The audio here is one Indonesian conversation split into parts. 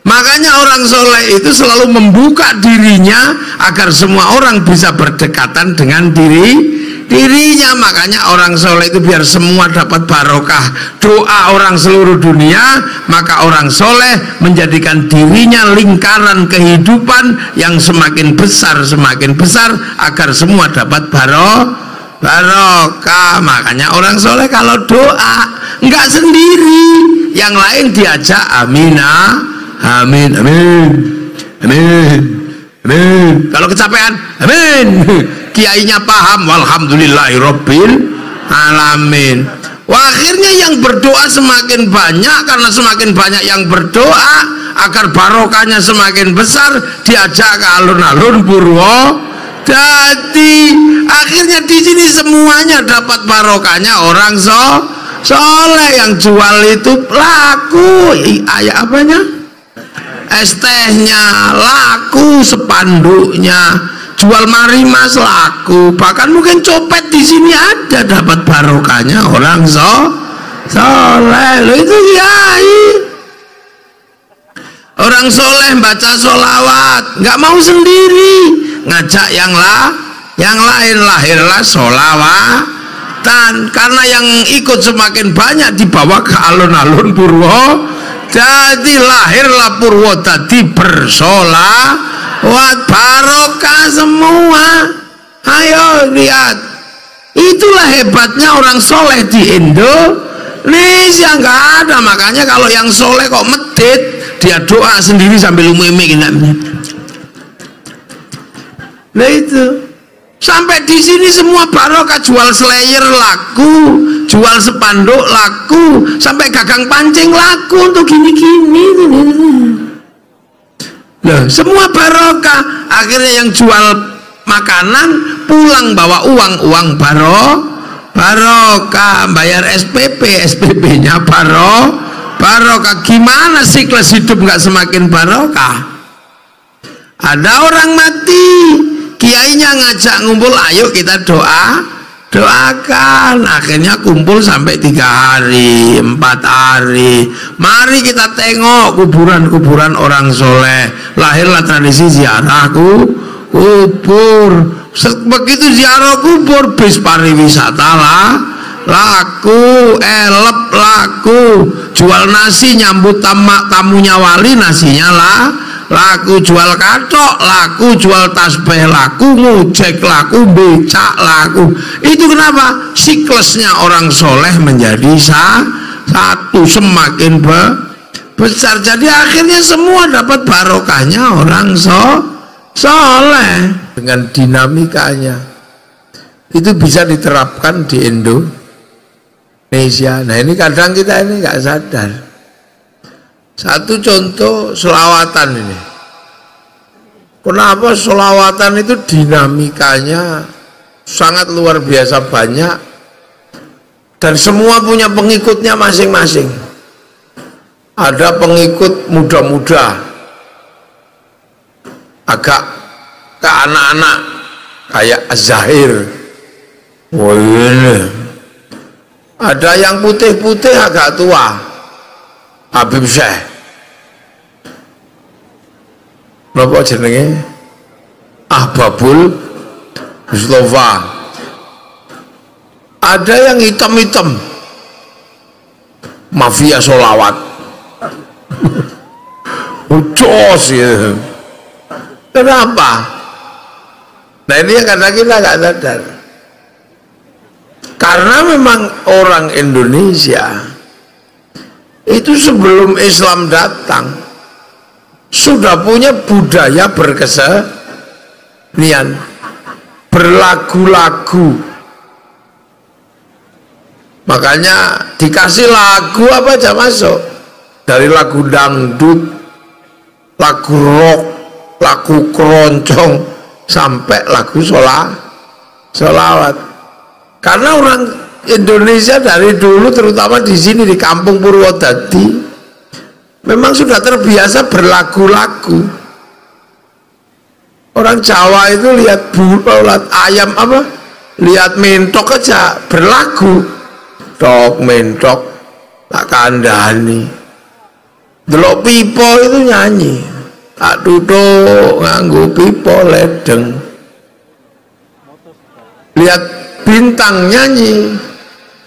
Makanya orang soleh itu selalu membuka dirinya agar semua orang bisa berdekatan dengan dirinya. Makanya orang soleh itu biar semua dapat barokah doa orang seluruh dunia, maka orang soleh menjadikan dirinya lingkaran kehidupan yang semakin besar agar semua dapat barokah. Makanya orang soleh kalau doa nggak sendiri, yang lain diajak aminah. Amin, amin, amin, amin. Kalau kecapean, amin. Kiainya paham, walhamdulillahirabbil alamin. Wah, akhirnya yang berdoa semakin banyak, karena semakin banyak yang berdoa agar barokahnya semakin besar, diajak ke alun-alun purwo. Jadi akhirnya di sini semuanya dapat barokahnya orang soleh. Yang jual itu laku, ayah apanya? Es tehnya laku, spanduknya, jual marimas laku, bahkan mungkin copet di sini ada dapat barokahnya orang soleh. Loh, itu kiai. Orang soleh baca sholawat, nggak mau sendiri, ngajak yang lain, lahirlah sholawatan. Karena yang ikut semakin banyak dibawa ke alun-alun purwo. Jadi lahirlah Purwodadi bersolawat, barokah semua. Ayo lihat, itulah hebatnya orang soleh di Indonesia. Nggak ada. Makanya kalau yang soleh kok medit, dia doa sendiri sambil umik-umik. Nah itu sampai di sini semua barokah, jual slayer laku, jual spanduk laku, sampai gagang pancing laku untuk gini-gini. Loh, semua barokah. Akhirnya yang jual makanan pulang bawa uang barokah, bayar SPP-nya barokah. Gimana siklus hidup nggak semakin barokah? Ada orang mati, kiainya ngajak ngumpul, ayo kita doakan. Akhirnya kumpul sampai 3 hari 4 hari. Mari kita tengok kuburan orang soleh. Lahirlah tradisi ziarah kubur. Begitu ziarah kubur, bis pariwisata laku, elep laku, jual nasi nyambut tamunya wali, nasinya laku, jual katok laku, jual tasbih laku, ngojek laku, becak laku. Itu kenapa? Siklusnya orang soleh menjadi satu, semakin besar. Jadi akhirnya semua dapat barokahnya orang soleh. Dengan dinamikanya itu bisa diterapkan di Indonesia. Nah ini kadang kita ini nggak sadar. Satu contoh selawatan ini. Kenapa selawatan itu dinamikanya sangat luar biasa banyak, dan semua punya pengikutnya masing-masing. Ada pengikut muda-muda, agak ke anak-anak kayak Az-Zahir. Wah, ini. Ada yang putih-putih agak tua, Habib Syekh. Napa jenenge? Ahbabul Mustafa. Ada yang hitam-hitam, mafia sholawat. Ucos ya. Kenapa? Nah ini yang kadang kita nggak sadar. Karena memang orang Indonesia itu sebelum Islam datang sudah punya budaya berkesenian, berlagu-lagu. Makanya dikasih lagu apa aja masuk, dari lagu dangdut, lagu rock, lagu keroncong, sampai lagu sholawat. Karena orang Indonesia dari dulu, terutama di sini di kampung Purwodadi, memang sudah terbiasa berlagu-lagu. Orang Jawa itu lihat ayam apa, lihat mentok aja berlagu, tok mentok tak kandani. delok pipo itu nyanyi, tak duduk nganggo pipo ledeng, lihat bintang nyanyi,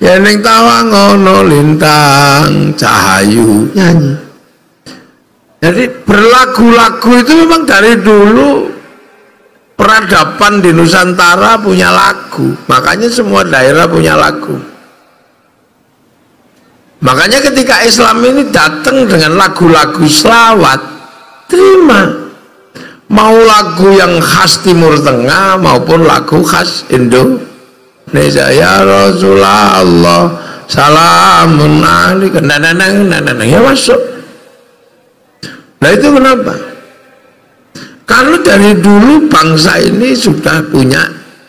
ya ning tawang ono lintang cahayu nyanyi. Jadi berlagu-lagu itu memang dari dulu peradaban di Nusantara punya lagu, makanya semua daerah punya lagu. Makanya ketika Islam ini datang dengan lagu-lagu selawat, terima. Mau lagu yang khas Timur Tengah maupun lagu khas Indonesia. Ya Rasulullah, salamun alaika. Ya masuk. Nah itu kenapa? Karena dari dulu bangsa ini sudah punya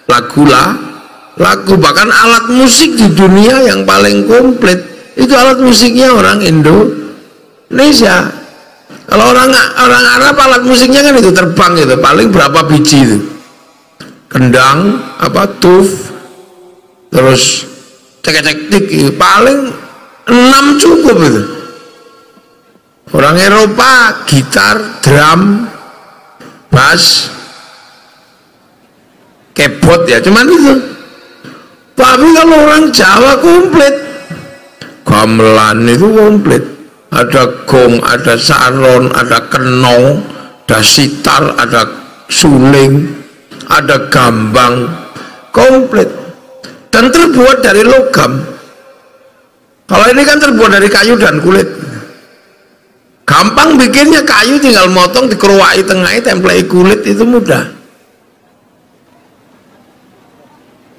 lagu, bahkan alat musik di dunia yang paling komplit itu alat musiknya orang Indonesia. Kalau orang Arab alat musiknya kan itu terbang itu, paling berapa biji itu, kendang, tuf, terus cek-cek-tik, paling 6 cukup itu. Orang Eropa gitar, drum, bass, keyboard ya cuman itu. Tapi kalau orang Jawa komplit, gamelan itu komplit, ada gong, ada saron, ada kenong, ada sitar, ada suling, ada gambang, komplit dan terbuat dari logam. Kalau ini kan terbuat dari kayu dan kulit, gampang bikinnya, kayu tinggal motong, dikeruai tengahnya, template kulit, itu mudah.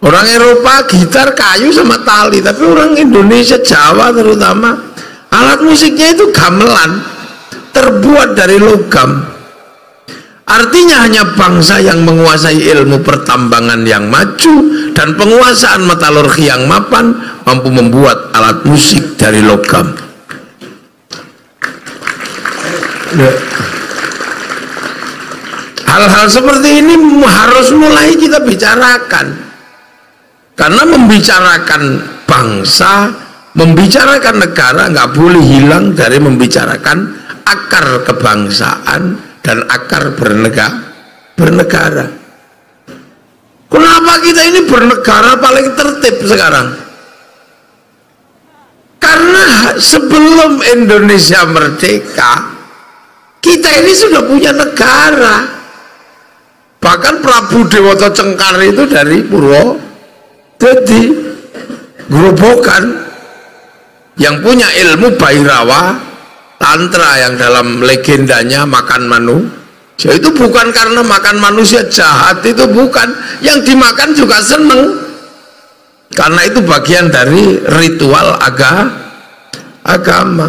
Orang Eropa gitar kayu sama tali, tapi orang Indonesia, Jawa terutama, alat musiknya itu gamelan, terbuat dari logam. Artinya hanya bangsa yang menguasai ilmu pertambangan yang maju dan penguasaan metalurgi yang mapan mampu membuat alat musik dari logam. Hal-hal seperti ini harus mulai kita bicarakan. Karena membicarakan bangsa, membicarakan negara nggak boleh hilang dari membicarakan akar kebangsaan dan akar bernegara. Kenapa kita ini bernegara paling tertib sekarang? Karena sebelum Indonesia merdeka, kita ini sudah punya negara. Bahkan Prabu Dewata Cengkar itu dari jadi Grobogan yang punya ilmu Bhairawa Tantra yang dalam legendanya makan manusia, itu bukan karena makan manusia jahat, itu bukan, yang dimakan juga seneng karena itu bagian dari ritual agama.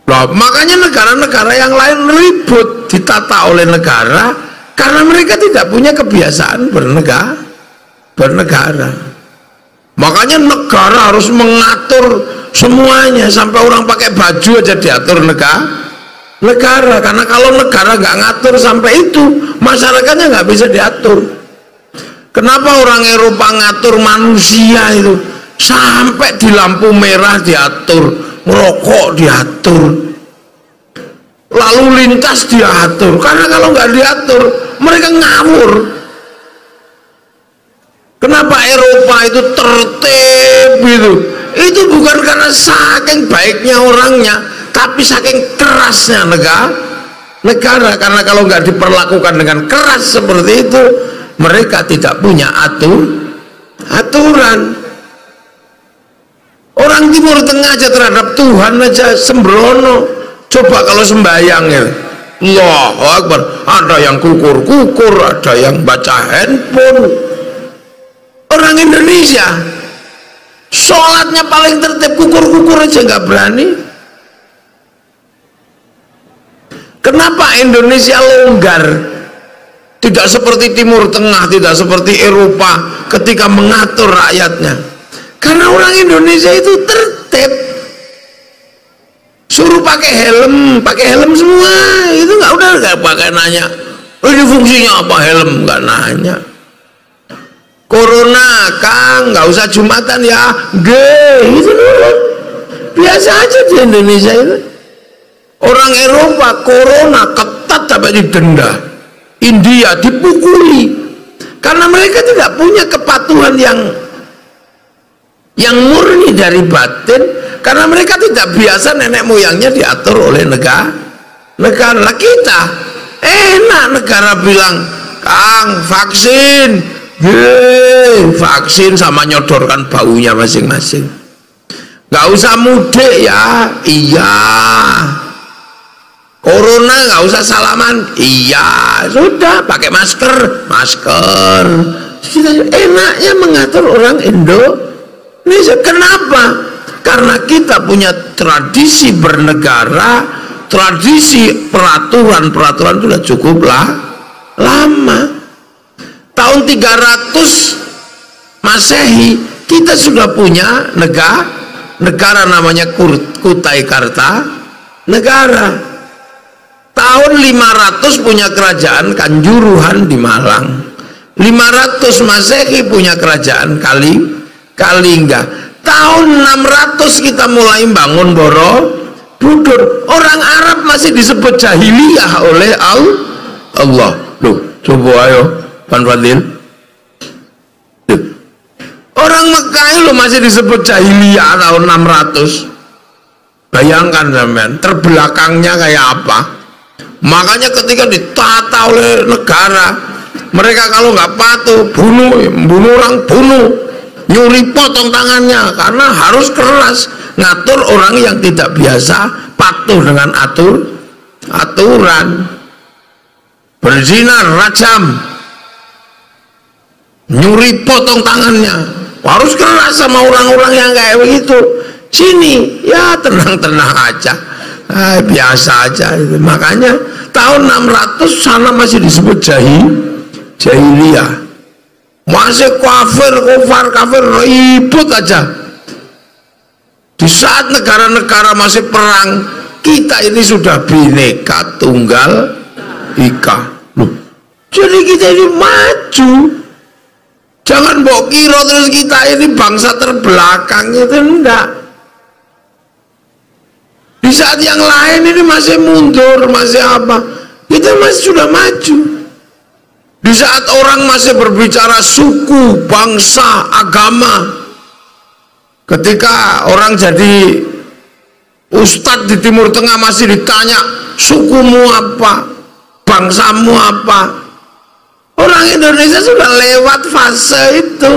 Loh, makanya negara-negara yang lain ribut ditata oleh negara karena mereka tidak punya kebiasaan bernegara. Makanya negara harus mengatur semuanya, sampai orang pakai baju aja diatur negara. Karena kalau negara nggak ngatur sampai itu, masyarakatnya nggak bisa diatur. Kenapa orang Eropa ngatur manusia itu sampai di lampu merah diatur, merokok diatur, lalu lintas diatur? Karena kalau nggak diatur mereka ngawur. Kenapa Eropa itu tertib gitu? Itu bukan karena saking baiknya orangnya, tapi saking kerasnya negara. Karena kalau nggak diperlakukan dengan keras seperti itu, mereka tidak punya aturan. Orang Timur Tengah aja terhadap Tuhan aja sembrono. Coba kalau sembahyang ya, Allahu Akbar, ada yang kukur-kukur, ada yang baca handphone. Orang Indonesia sholatnya paling tertib, kukur-kukur aja nggak berani. Kenapa Indonesia longgar? Tidak seperti Timur Tengah, tidak seperti Eropa ketika mengatur rakyatnya. Karena orang Indonesia itu tertib. Suruh pakai helm semua, itu nggak pakai nanya, ini fungsinya apa helm, nggak nanya. Corona, Kang, nggak usah Jumatan ya, itu dulu. biasa aja di Indonesia itu. Orang Eropa corona ketat sampai didenda, India dipukuli karena mereka tidak punya kepatuhan yang murni dari batin, karena mereka tidak biasa nenek moyangnya diatur oleh negara. Kita enak, negara bilang, Kang vaksin, vaksin sama nyodorkan baunya masing-masing, nggak usah mudik ya, iya, corona nggak usah salaman, iya, sudah pakai masker. Enaknya mengatur orang Indonesia. Kenapa? Karena kita punya tradisi bernegara, tradisi peraturan sudah cukup lama. Tahun 300 Masehi kita sudah punya negara namanya Kutai Kartanegara. Tahun 500 punya kerajaan Kanjuruhan di Malang. 500 Masehi punya kerajaan Kalingga. Tahun 600 kita mulai bangun Borobudur. Orang Arab masih disebut jahiliyah oleh Allah. Loh, coba ayo Pan Fadil. Orang Mekah itu masih disebut jahiliyah tahun 600. Bayangkan sampean, terbelakangnya kayak apa? Makanya ketika ditata oleh negara, mereka kalau nggak patuh bunuh orang, nyuri potong tangannya, karena harus keras ngatur orang yang tidak biasa patuh dengan aturan. Berzina rajam, nyuri potong tangannya, harus keras sama orang-orang yang kayak begitu. Sini ya tenang-tenang aja, biasa aja itu. Makanya tahun 600 sana masih disebut jahiliyah, masih kafir ribut aja. Di saat negara-negara masih perang, kita ini sudah Bhinneka Tunggal Ika. Loh, jadi kita ini maju. Jangan mbok kira terus kita ini bangsa terbelakang, itu enggak. Di saat yang lain ini masih mundur, masih apa, kita masih sudah maju. Di saat orang masih berbicara suku, bangsa, agama, ketika orang jadi ustadz di Timur Tengah masih ditanya sukumu apa, bangsamu apa. Orang Indonesia sudah lewat fase itu.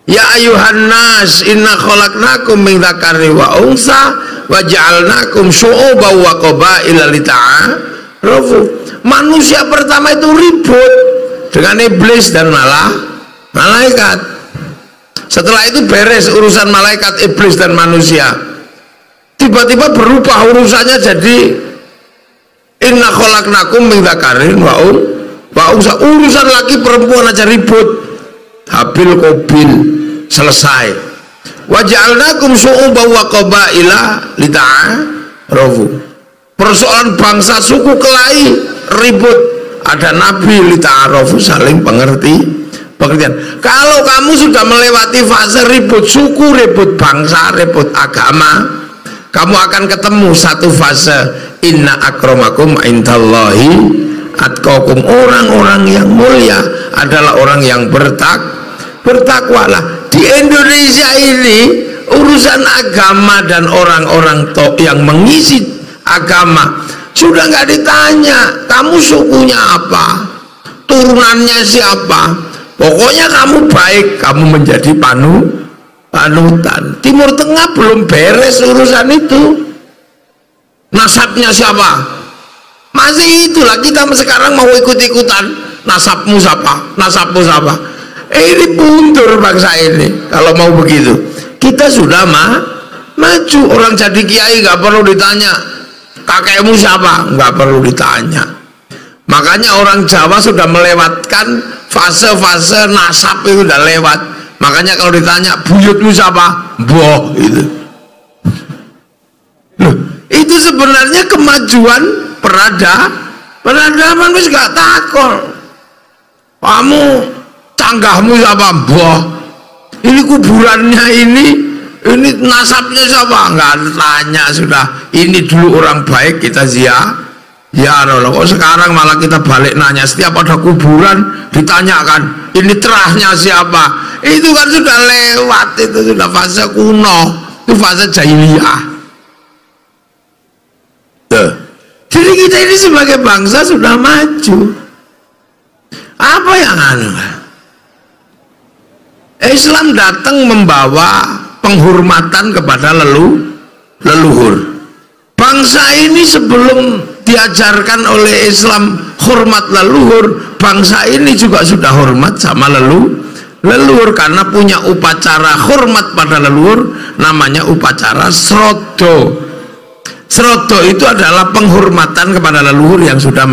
Ya ayuhan nas inna khalaqnakum min dzakari wa unsa wa ja'alnakum syu'uban wa qabaila lita'arafu. Manusia pertama itu ribut dengan iblis dan malaikat. Setelah itu beres urusan malaikat, iblis dan manusia. Tiba-tiba berubah urusannya jadi inna khalaqnakum min dzakarin wa unsa. Urusan laki perempuan aja ribut. Habil Qabil selesai. Wa ja'alnakum syu'uban wa qabaila lita'arafu. Persoalan bangsa suku kelahi ribut, ada nabi lita'arafu, saling pengertian. Kalau kamu sudah melewati fase ribut suku, ribut bangsa, ribut agama, kamu akan ketemu satu fase, inna akramakum indallahi atqakum. Orang-orang yang mulia adalah orang yang bertakwalah. Di Indonesia ini urusan agama dan orang-orang yang mengisi agama sudah nggak ditanya kamu sukunya apa, turunannya siapa, pokoknya kamu baik, kamu menjadi panutan. Timur Tengah belum beres urusan itu. Nasabnya siapa, masih itulah. Kita sekarang mau ikut-ikutan, nasabmu siapa, nasabmu siapa. Ini mundur bangsa ini kalau mau begitu. Kita sudah maju. Orang jadi kiai nggak perlu ditanya kakekmu siapa, nggak perlu ditanya. Makanya orang Jawa sudah melewatkan fase-fase nasab, itu udah lewat. Makanya kalau ditanya buyutmu siapa, boh itu. Loh, itu sebenarnya kemajuan peradaban. Wis gak takon kamu tanggahmu siapa, boh ini kuburannya ini ini nasabnya siapa? Nggak tanya sudah. Ini dulu orang baik kita ziarah. Kok sekarang malah kita balik nanya setiap ada kuburan ditanyakan ini terahnya siapa? Itu kan sudah lewat, itu sudah fase kuno, itu fase jahiliyah. Jadi kita ini sebagai bangsa sudah maju. Apa yang Islam datang membawa penghormatan kepada leluhur. Bangsa ini sebelum diajarkan oleh Islam hormat leluhur, bangsa ini juga sudah hormat sama leluhur karena punya upacara hormat pada leluhur, namanya upacara srodo. Srodo itu adalah penghormatan kepada leluhur yang sudah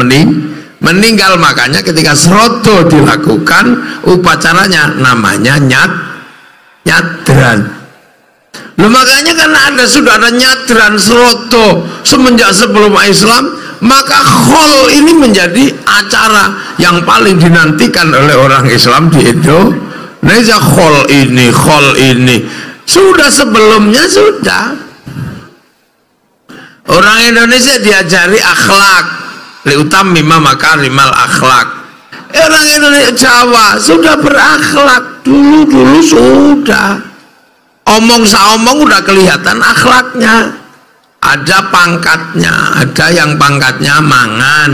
meninggal. Makanya ketika srodo dilakukan, upacaranya namanya nyadran. Loh, makanya karena sudah ada nyadran srodo semenjak sebelum Islam, maka khol ini menjadi acara yang paling dinantikan oleh orang Islam di Indonesia. Khol ini sudah sebelumnya sudah. Orang Indonesia diajari akhlak, liutammima makarimal akhlak. Orang Indonesia Jawa sudah berakhlak dulu sudah. Omong udah kelihatan akhlaknya. Ada pangkatnya, ada yang pangkatnya mangan,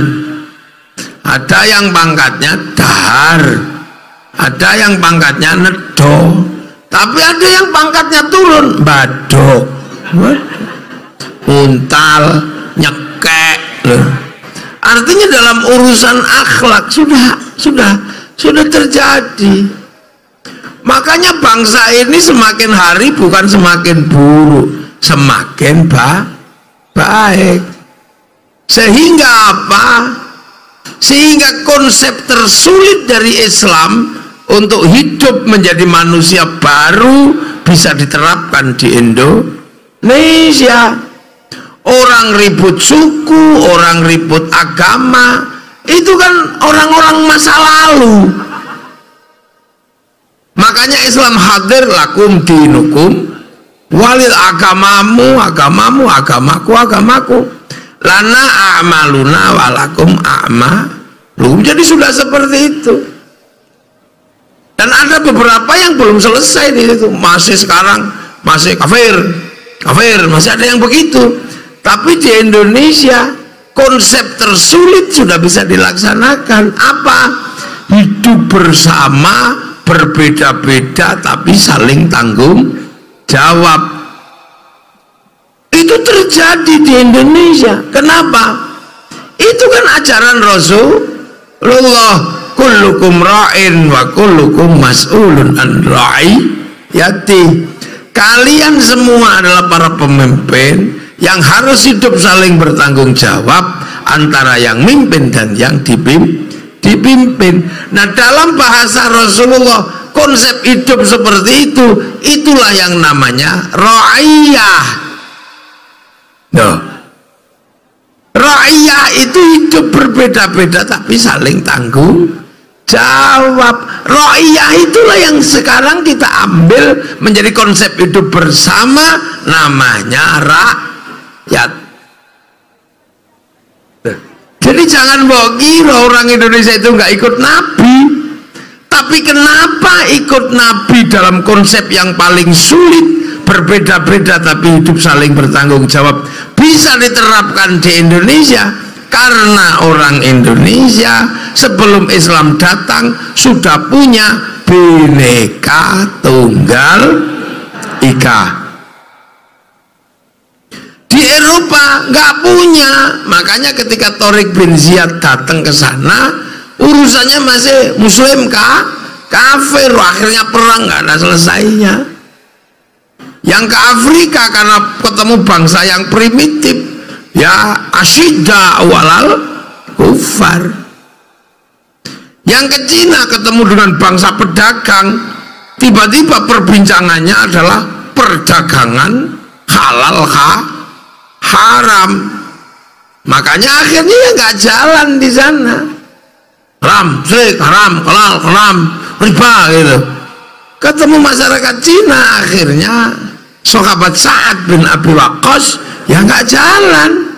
ada yang pangkatnya dahar, ada yang pangkatnya nedo, tapi ada yang pangkatnya turun, badok, untal, nyekek. Artinya dalam urusan akhlak sudah terjadi. Makanya bangsa ini semakin hari bukan semakin buruk, semakin baik. Sehingga apa? Sehingga konsep tersulit dari Islam untuk hidup menjadi manusia baru bisa diterapkan di Indonesia. Orang ribut suku, orang ribut agama, itu kan orang-orang masa lalu. Makanya Islam hadir, lakum dinukum walil, agamamu, agamaku, lana a'maluna walakum a'malum. Jadi sudah seperti itu. Dan ada beberapa yang belum selesai di situ, masih sekarang masih kafir, masih ada yang begitu. Tapi di Indonesia konsep tersulit sudah bisa dilaksanakan. Apa? Hidup bersama, berbeda-beda tapi saling tanggung jawab. Itu terjadi di Indonesia. Kenapa? Itu kan ajaran Rasulullah, kullukum ra'in wa kullukum mas'ulun an ra'iyati. Kalian semua adalah para pemimpin yang harus hidup saling bertanggung jawab antara yang mimpin dan yang dipimpin. Nah, dalam bahasa Rasulullah konsep hidup seperti itu, itulah yang namanya ra'iyah. Ra'iyah itu hidup berbeda-beda tapi saling tanggung jawab. Ra'iyah itulah yang sekarang kita ambil menjadi konsep hidup bersama, namanya rakyat. Jadi jangan bawa kira orang Indonesia itu nggak ikut Nabi. Tapi kenapa ikut Nabi dalam konsep yang paling sulit, berbeda-beda tapi hidup saling bertanggung jawab, bisa diterapkan di Indonesia? Karena orang Indonesia sebelum Islam datang sudah punya Bhinneka Tunggal Ika. Di Eropa nggak punya. Makanya ketika Tariq bin Ziyad datang ke sana, urusannya masih Muslim kafir, akhirnya perang nggak ada selesainya. Yang ke Afrika karena ketemu bangsa yang primitif, ya asyidda walal kufar. Yang ke Cina ketemu dengan bangsa pedagang, tiba-tiba perbincangannya adalah perdagangan halal haram. Makanya akhirnya ya nggak jalan di sana. Haram, syirik, haram, halal, haram, riba gitu. Ketemu masyarakat Cina akhirnya sahabat Sa'ad bin Abi Waqqas ya nggak jalan.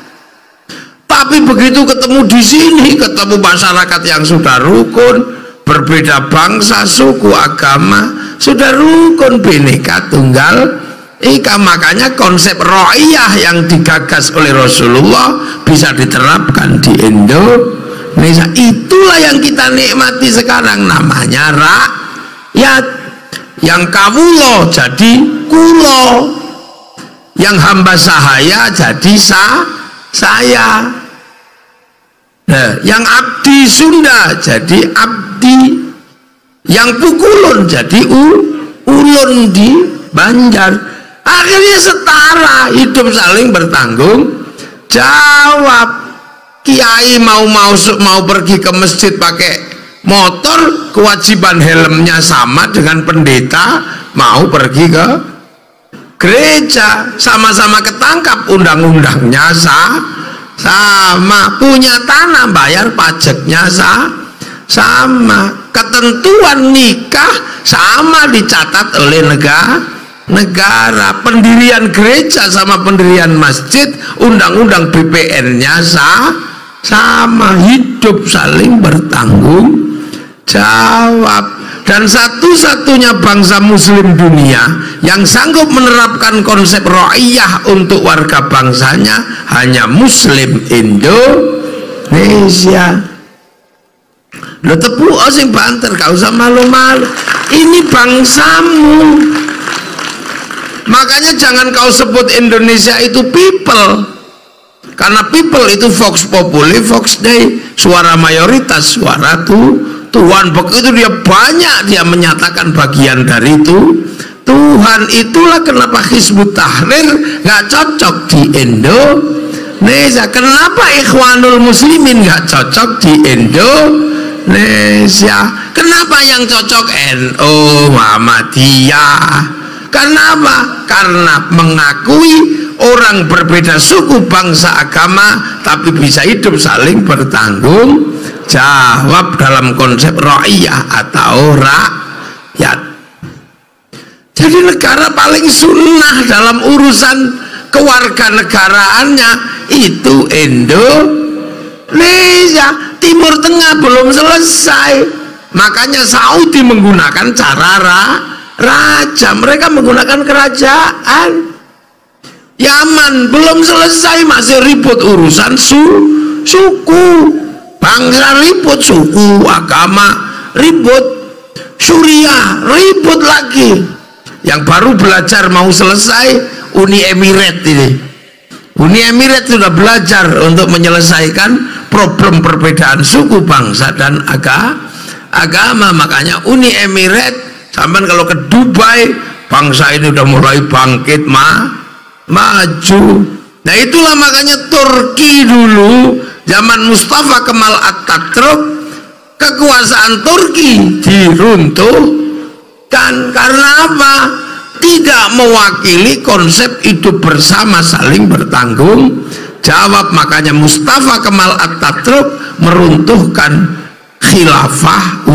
Tapi begitu ketemu di sini, ketemu masyarakat yang sudah rukun, berbeda bangsa, suku, agama, sudah rukun, bineka tunggal ika. Makanya konsep ro'iyah yang digagas oleh Rasulullah bisa diterapkan di Indonesia. Itulah yang kita nikmati sekarang, namanya rakyat. Yang kawulo jadi kulo, yang hamba sahaya jadi saya. Nah, yang abdi Sunda jadi abdi, yang pukulun jadi ulun di Banjar. Akhirnya setara, hidup saling bertanggung jawab. Kiai mau pergi ke masjid pakai motor, kewajiban helmnya sama dengan pendeta mau pergi ke gereja. Sama-sama ketangkap, undang-undangnya sama, punya tanah bayar pajaknya sama, ketentuan nikah sama dicatat oleh negara, pendirian gereja sama pendirian masjid, undang-undang BPN-nya sama, hidup saling bertanggung jawab. Dan satu-satunya bangsa muslim dunia yang sanggup menerapkan konsep ro'iyah untuk warga bangsanya hanya muslim Indonesia. Lo tepu sing banter, gak usah malu-malu, ini bangsamu. Makanya jangan kau sebut Indonesia itu people, karena people itu vox populi, vox dei, suara mayoritas, suara Tuhan. Begitu dia banyak, dia menyatakan bagian dari itu Tuhan. Itulah kenapa Hizbut Tahrir nggak cocok di Indonesia. Kenapa Ikhwanul Muslimin nggak cocok di Indonesia. Kenapa yang cocok NU, Muhammadiyah. Kenapa? Karena mengakui orang berbeda suku, bangsa, agama, tapi bisa hidup saling bertanggung jawab dalam konsep ro'iyah atau rakyat. Jadi negara paling sunnah dalam urusan kewarganegaraannya itu Indonesia. Timur Tengah belum selesai, makanya Saudi menggunakan cara raja, mereka menggunakan kerajaan. Yaman belum selesai, masih ribut urusan suku, bangsa ribut, suku, agama ribut, Suriah ribut lagi. Yang baru belajar mau selesai Uni Emirat ini. Uni Emirat sudah belajar untuk menyelesaikan problem perbedaan suku, bangsa, dan agama. Makanya Uni Emirat, sampai kalau ke Dubai, bangsa ini udah mulai bangkit maju. Nah itulah makanya Turki dulu zaman Mustafa Kemal Atatürk, kekuasaan Turki diruntuhkan karena apa? Tidak mewakili konsep hidup bersama saling bertanggung jawab. Makanya Mustafa Kemal Atatürk meruntuhkan khilafah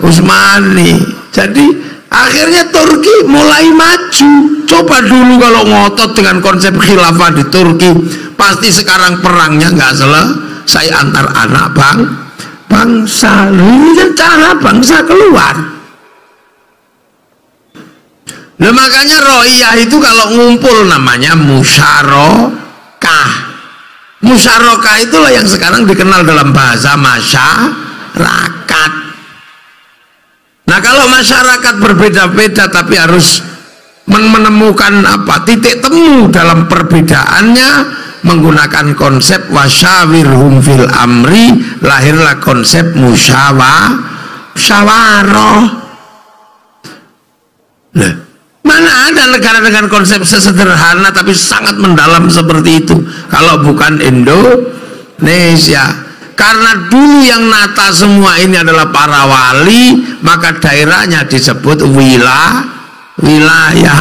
Utsmani. Jadi akhirnya Turki mulai maju. Coba dulu kalau ngotot dengan konsep khilafah di Turki, pasti sekarang perangnya nggak selesai antar anak bangsa. Ini kan cara bangsa keluar. Nah, makanya ro'iyah itu kalau ngumpul namanya musyarakah. Musyarakah itulah yang sekarang dikenal dalam bahasa masyarakat. Nah kalau masyarakat berbeda-beda tapi harus menemukan titik temu dalam perbedaannya menggunakan konsep wasyawirhum fil amri, lahirlah konsep musyawarah. Nah, mana ada negara dengan konsep sesederhana tapi sangat mendalam seperti itu kalau bukan Indonesia. Karena dulu yang nata semua ini adalah para wali, maka daerahnya disebut wilayah.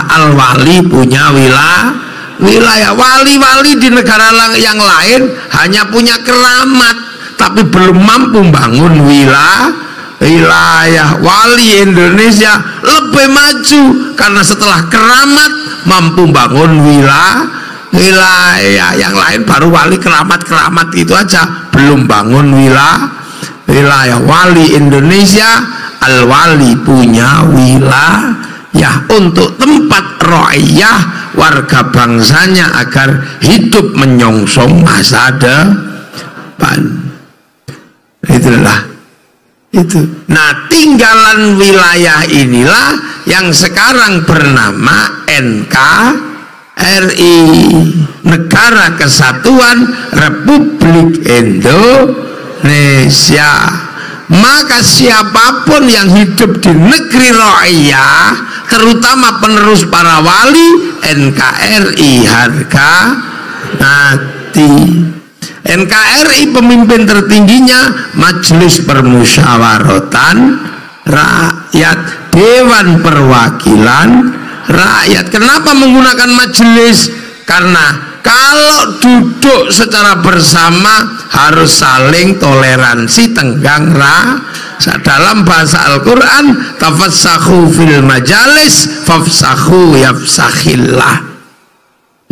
Al-wali punya wilayah. Wali-wali di negara yang lain hanya punya keramat tapi belum mampu bangun wilayah wali Indonesia lebih maju karena setelah keramat mampu bangun wilayah. Yang lain baru wali keramat gitu aja, belum bangun wilayah. Wali Indonesia al-wali punya wilayah untuk tempat ro'iyah warga bangsanya agar hidup menyongsong masa depan. Itulah itu. Nah, tinggalan wilayah inilah yang sekarang bernama NKRI, Negara Kesatuan Republik Indonesia. Maka siapapun yang hidup di negeri ro'iyah, terutama penerus para wali, NKRI harga mati. NKRI pemimpin tertingginya Majelis Permusyawaratan Rakyat, Dewan Perwakilan Rakyat. Kenapa menggunakan majelis? Karena kalau duduk secara bersama harus saling toleransi, tenggang rasa. Dalam bahasa Al-Quran, tafassahu fil majalis fafsahu yafsakhillah.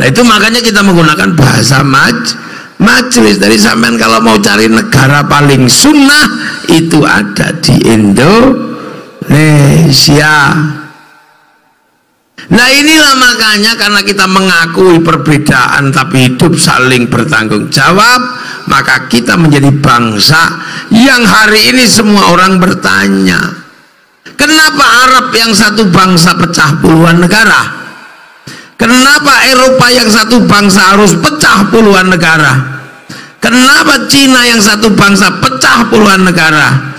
Nah itu makanya kita menggunakan bahasa majelis. Dari sampean kalau mau cari negara paling sunnah itu ada di Indonesia. Nah inilah makanya karena kita mengakui perbedaan tapi hidup saling bertanggung jawab, maka kita menjadi bangsa yang hari ini semua orang bertanya, kenapa Arab yang satu bangsa pecah puluhan negara? Kenapa Eropa yang satu bangsa harus pecah puluhan negara? Kenapa Cina yang satu bangsa pecah puluhan negara?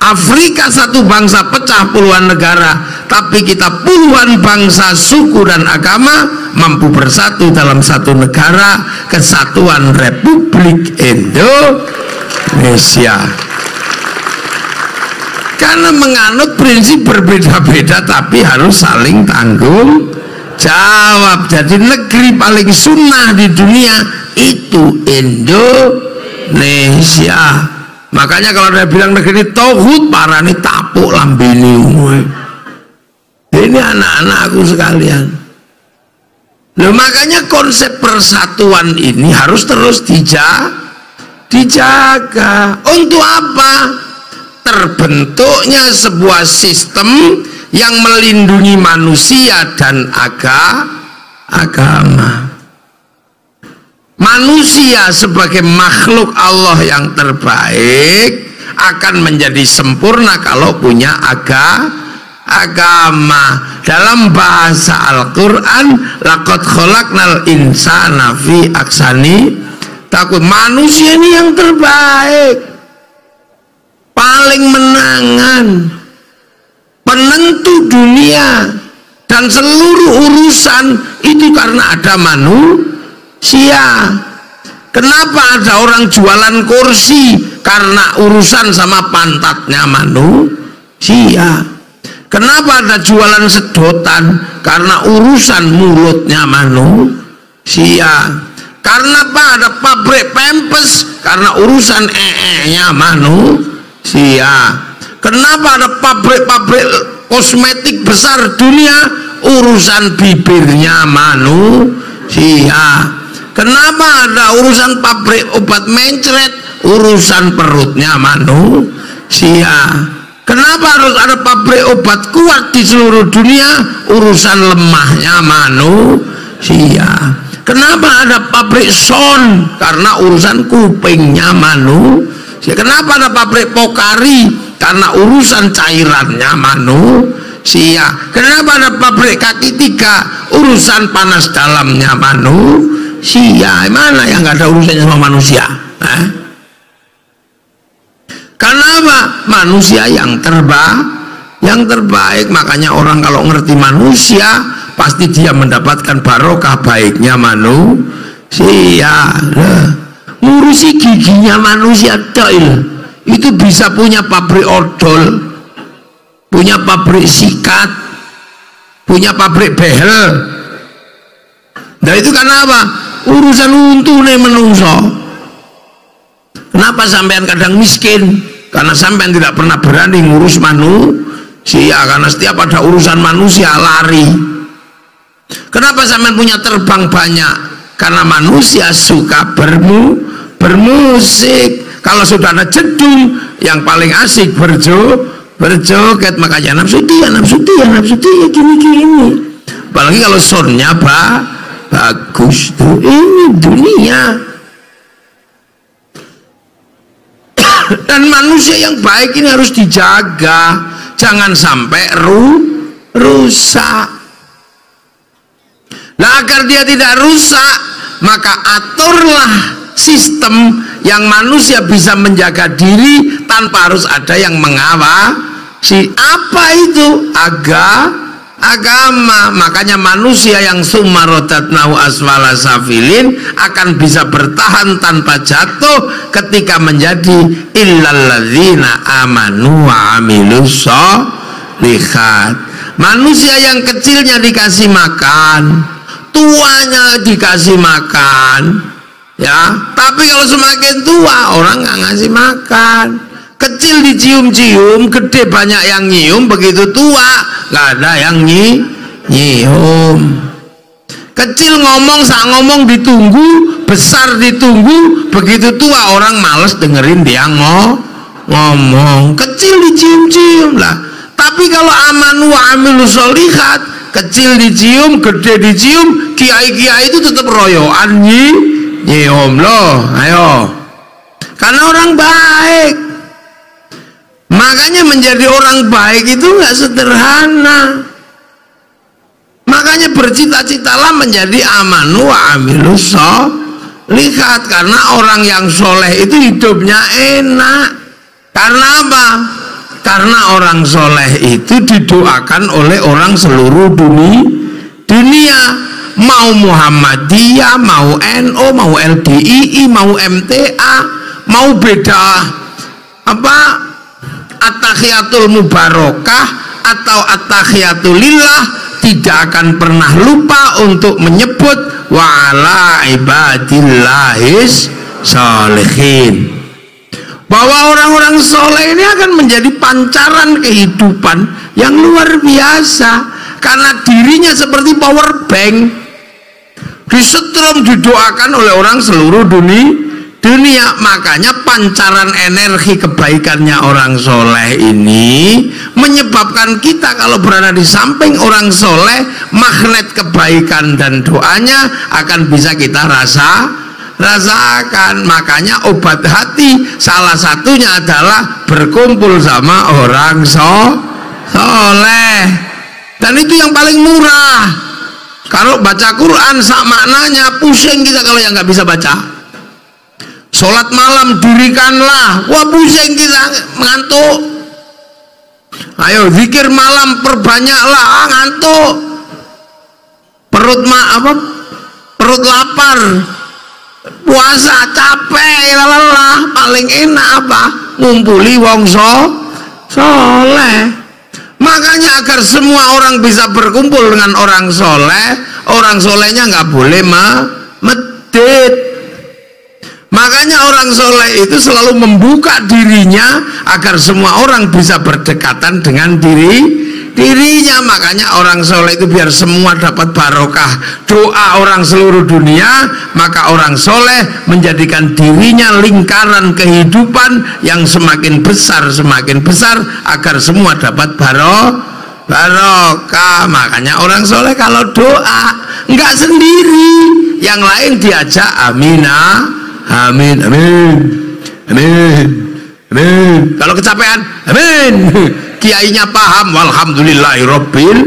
Afrika satu bangsa pecah puluhan negara, tapi kita puluhan bangsa, suku dan agama mampu bersatu dalam satu negara, Kesatuan Republik Indonesia. Karena menganut prinsip berbeda-beda tapi harus saling tanggung jawab. Jadi negeri paling sunnah di dunia itu Indonesia. Makanya kalau dia bilang negeri tauhid, parani tapuk lambini. Ini anak-anakku sekalian. Loh, makanya konsep persatuan ini harus terus dijaga. Untuk apa? Terbentuknya sebuah sistem yang melindungi manusia dan agama. Manusia sebagai makhluk Allah yang terbaik akan menjadi sempurna kalau punya agama. Dalam bahasa Al-Quran, laqad khalaqnal insana fi ahsani taqwim. Manusia ini yang terbaik, paling menangan, penentu dunia dan seluruh urusan itu karena ada manusia. Kenapa ada orang jualan kursi? Karena urusan sama pantatnya manusia. Kenapa ada jualan sedotan? Karena urusan mulutnya manusia. Karena apa ada pabrik pempes? Karena urusan nya manusia. Kenapa ada pabrik-pabrik kosmetik besar dunia? Urusan bibirnya manusia. Kenapa ada urusan pabrik obat mencret? Urusan perutnya manusia. Kenapa harus ada pabrik obat kuat di seluruh dunia? Urusan lemahnya manusia. Kenapa ada pabrik son? Karena urusan kupingnya manusia. Kenapa ada pabrik Pokari? Karena urusan cairannya manusia. Kenapa ada pabrik kaki tiga? Urusan panas dalamnya manusia. Mana yang nggak ada urusannya sama manusia? Kenapa? Manusia yang terbaik. Makanya orang kalau ngerti manusia pasti dia mendapatkan barokah baiknya manusia. Ngurusi giginya manusia itu bisa punya pabrik odol, punya pabrik sikat, punya pabrik behel. Nah itu karena apa? Urusan untune menungso. Kenapa sampean kadang miskin? Karena sampean tidak pernah berani ngurus manusia, karena setiap ada urusan manusia lari. Kenapa sampean punya terbang banyak? Karena manusia suka bermusik. Kalau sudah ada jedung, yang paling asik berjoget, makanya nafsu dia gini. Apalagi kalau soundnya bagus tuh, ini dunia. Dan manusia yang baik ini harus dijaga, jangan sampai rusak. Nah, agar dia tidak rusak, maka aturlah sistem yang manusia bisa menjaga diri tanpa harus ada yang mengawasi. Apa itu? Agama. Makanya manusia yang sumarodatnahu asfala safilin akan bisa bertahan tanpa jatuh ketika menjadi illalladzina amanu wa amilus sholihat. Manusia yang kecilnya dikasih makan, tuanya dikasih makan, ya. Tapi kalau semakin tua orang nggak ngasih makan. Kecil dicium-cium, gede banyak yang nyium, begitu tua nggak ada yang nyium. Kecil ngomong, ngomong ditunggu, besar ditunggu, begitu tua orang males dengerin dia ngomong. Kecil dicium-cium lah. Tapi kalau amanu wa amilus sholihat, kecil dicium, gede dicium, kiai-kiai itu tetap royoan nyium loh, ayo. Karena orang baik. Makanya menjadi orang baik itu nggak sederhana. Makanya bercita-citalah menjadi amanu wa amilus sholihat, karena orang yang soleh itu hidupnya enak. Karena apa? Karena orang soleh itu didoakan oleh orang seluruh dunia. Mau Muhammadiyah, mau NU, mau LDII, mau MTA, mau beda apa at-tahiyatul mubarakah atau at-tahiyatul lillah, tidak akan pernah lupa untuk menyebut wa ala ibadillahis sholihin, bahwa orang-orang soleh ini akan menjadi pancaran kehidupan yang luar biasa. Karena dirinya seperti power bank, disetrum, didoakan oleh orang seluruh dunia. Makanya pancaran energi kebaikannya orang soleh ini menyebabkan kita kalau berada di samping orang soleh, magnet kebaikan dan doanya akan bisa kita rasakan. Makanya obat hati salah satunya adalah berkumpul sama orang soleh, dan itu yang paling murah. Kalau baca Quran sak maknanya, pusing kita kalau yang nggak bisa baca. Sholat malam dirikanlah, wah pusing kita, ngantuk. Ayo zikir malam perbanyaklah, ngantuk. Perut lapar, puasa capek, lelah. Paling enak apa? Ngumpuli wong soleh. Makanya agar semua orang bisa berkumpul dengan orang solehnya nggak boleh medit. Makanya orang soleh itu selalu membuka dirinya agar semua orang bisa berdekatan dengan dirinya. Makanya orang soleh itu biar semua dapat barokah doa orang seluruh dunia, maka orang soleh menjadikan dirinya lingkaran kehidupan yang semakin besar agar semua dapat barokah. Makanya orang soleh kalau doa nggak sendiri, yang lain diajak amin. Kalau kecapean, amin. Kiainya paham, walhamdulillahirabbil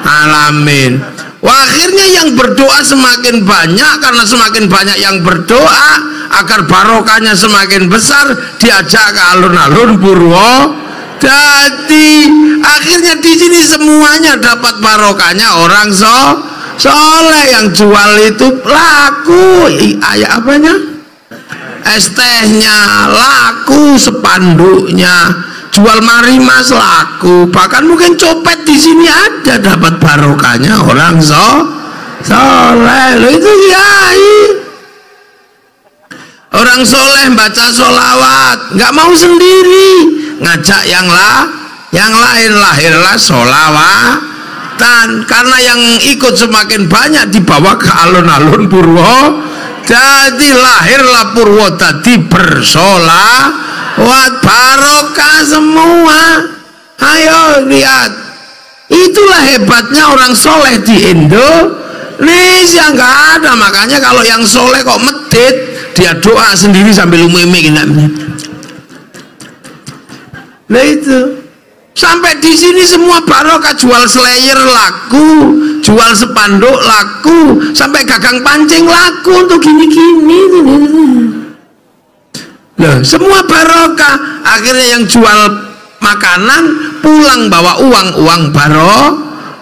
alamin. Wah, akhirnya yang berdoa semakin banyak, karena semakin banyak yang berdoa agar barokahnya semakin besar, diajak ke alun-alun Purwodadi. Akhirnya di sini semuanya dapat barokahnya orang soleh. Yang jual itu laku, apanya? Es tehnya laku, spanduknya, jual marimas laku, bahkan mungkin copet di sini ada dapat barokahnya orang soleh. Itu kiai. orang soleh baca sholawat, nggak mau sendiri, ngajak yang lain, lahirlah sholawatan. Karena yang ikut semakin banyak dibawa ke alun-alun Purwo, jadi lahirlah Purwo tadi bersolawat, barokah semua. Ayo lihat, itulah hebatnya orang soleh di Indonesia, nggak ada. Makanya kalau yang soleh kok medit, dia doa sendiri sambil umeme gini. Nah itu sampai di sini semua barokah, jual slayer laku, jual spanduk laku, sampai gagang pancing laku untuk gini-gini. Loh, semua barokah. Akhirnya yang jual makanan pulang bawa uang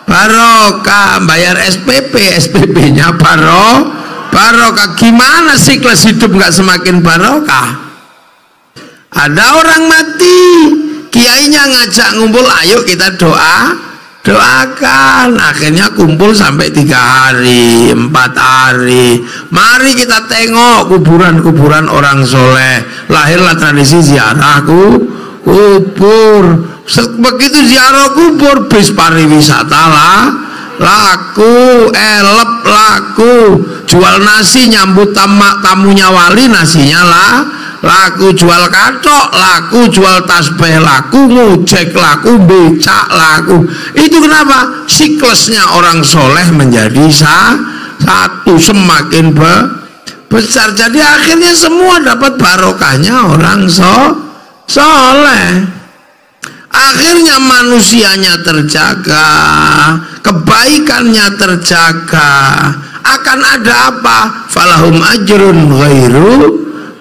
barokah, bayar SPP-nya barokah. Gimana siklus hidup nggak semakin barokah? Ada orang mati, kiainya ngajak ngumpul, ayo kita doakan. Akhirnya kumpul sampai 3 hari 4 hari. Mari kita tengok kuburan-kuburan orang soleh. Lahirlah tradisi ziarah kubur. Begitu ziarah kubur, bis pariwisata laku, elep laku, jual nasi nyambut tamunya wali, nasinya laku, jual katok laku, jual tasbih laku, ngojek laku, becak laku. Itu kenapa? Siklusnya orang soleh menjadi satu, semakin besar. Jadi akhirnya semua dapat barokahnya orang soleh. Akhirnya manusianya terjaga, kebaikannya terjaga. Akan ada apa? Falahum ajrun ghairu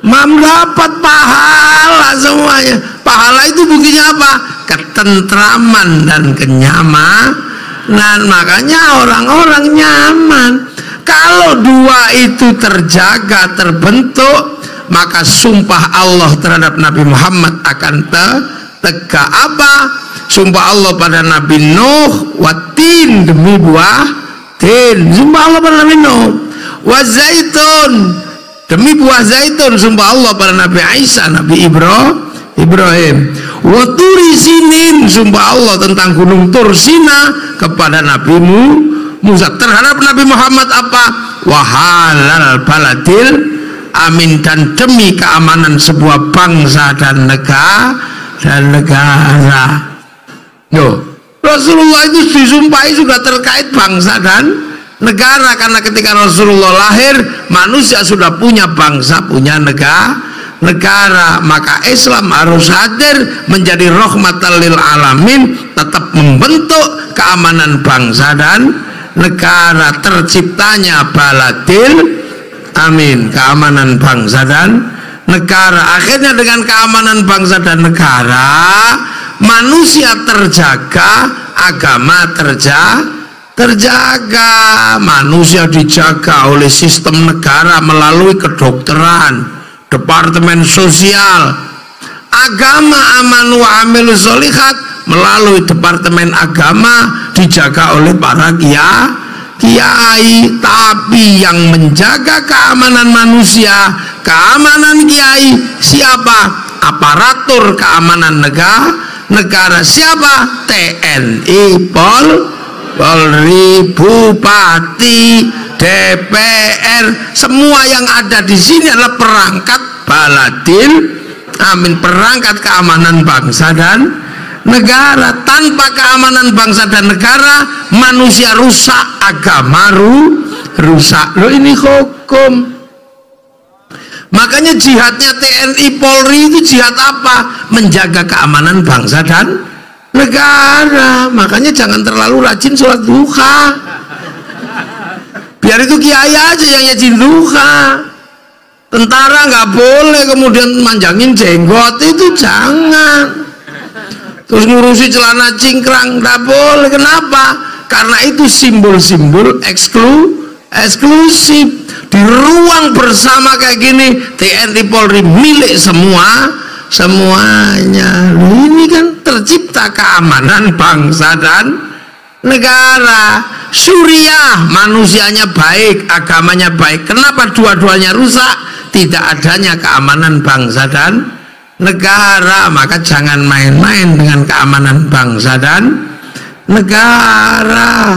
dapat pahala semuanya. Pahala itu buktinya apa? Ketentraman dan kenyamanan. Makanya orang-orang nyaman. Kalau dua itu terjaga, terbentuk, maka sumpah Allah terhadap Nabi Muhammad akan tegak. Apa? Sumpah Allah pada Nabi Nuh, watin, demi buah tin. Sumpah Allah pada Nabi Nuh. Wazaitun, demi buah zaitun. Sumpah Allah pada Nabi Isa, Nabi Ibrahim. Waturi sinin, sumpah Allah tentang gunung Tursina kepada Nabi Musa. Terhadap Nabi Muhammad apa? Wahalal baladil amin, dan demi keamanan sebuah bangsa dan negara. Rasulullah itu disumpahi sudah terkait bangsa dan negara, karena ketika Rasulullah lahir manusia sudah punya bangsa, punya negara. Maka Islam harus hadir menjadi rahmatan lil alamin, tetap membentuk keamanan bangsa dan negara. Terciptanya baladil amin, keamanan bangsa dan negara. Akhirnya dengan keamanan bangsa dan negara, manusia terjaga, agama terjaga. Manusia dijaga oleh sistem negara melalui kedokteran, departemen sosial. Agama amanu wa amilus sholihat melalui departemen agama dijaga oleh para kiai. Tapi yang menjaga keamanan manusia, keamanan kiai siapa? Aparatur keamanan negara siapa? TNI, Polri, Bupati, DPR, semua yang ada di sini adalah perangkat baladil amin, perangkat keamanan bangsa dan negara. Tanpa keamanan bangsa dan negara, manusia rusak, agama rusak. Loh, ini hukum. Makanya jihadnya TNI Polri itu jihad apa? Menjaga keamanan bangsa dan negara. Makanya jangan terlalu rajin sholat duha. Biar itu kiai aja yang rajin duha. Tentara nggak boleh kemudian manjangin jenggot, itu jangan. Terus ngurusi celana cingkrang, nggak boleh. Kenapa? Karena itu simbol-simbol eksklusif. Di ruang bersama kayak gini, TNI Polri milik semuanya. Ini kan tercipta keamanan bangsa dan negara. Suriah, manusianya baik, agamanya baik. Kenapa dua-duanya rusak? tidak adanya keamanan bangsa dan negara. Maka jangan main-main dengan keamanan bangsa dan negara.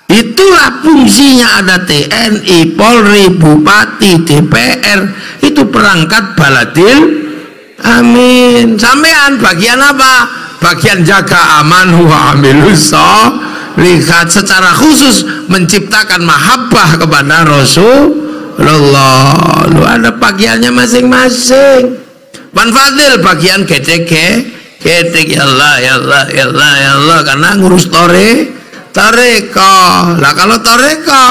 Itulah fungsinya ada TNI, Polri, Bupati, DPR. Itu perangkat baladil amin. Sampean bagian apa? Bagian jaga aman wa amilus lihat secara khusus menciptakan mahabbah kepada Rasulullah. Lu ada bagiannya masing-masing. Pan Fadil bagian GTG, ya Allah, ya Allah, ya Allah, ya Allah, karena ngurus toreko. Lah kalau toreko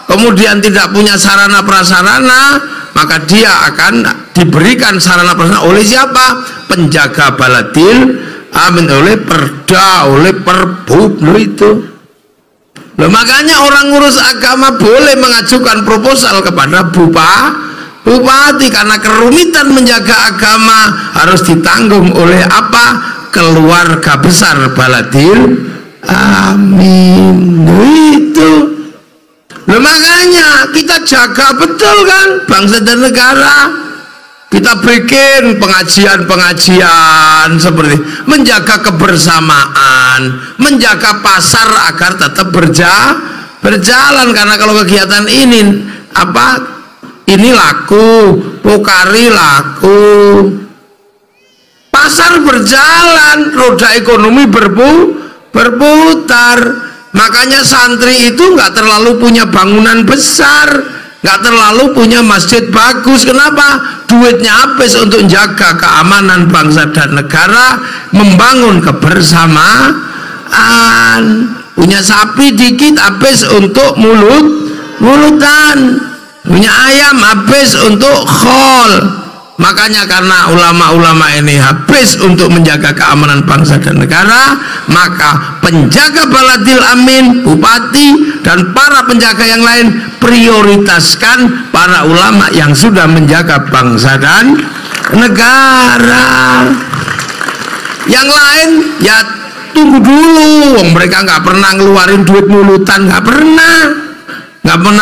kemudian tidak punya sarana prasarana, maka dia akan diberikan sarana prasarana oleh siapa? Penjaga baladil amin, oleh perda, oleh perbub itu. Loh, makanya orang ngurus agama boleh mengajukan proposal kepada bupati karena kerumitan menjaga agama harus ditanggung oleh apa? Keluarga besar baladil amin. Itu. Loh, makanya kita jaga betul kan bangsa dan negara. Kita bikin pengajian-pengajian seperti menjaga kebersamaan, menjaga pasar agar tetap berjalan. Karena kalau kegiatan ini laku, pokari laku, pasar berjalan, roda ekonomi berputar. Makanya santri itu nggak terlalu punya bangunan besar, nggak terlalu punya masjid bagus. Kenapa? Duitnya habis untuk jaga keamanan bangsa dan negara, membangun kebersamaan. Punya sapi dikit habis untuk mulutan, punya ayam habis untuk khol. Makanya karena ulama-ulama ini habis untuk menjaga keamanan bangsa dan negara, maka penjaga baladil amin, bupati dan para penjaga yang lain prioritaskan para ulama yang sudah menjaga bangsa dan negara. Yang lain ya tunggu dulu, mereka nggak pernah ngeluarin duit mulutan, nggak pernah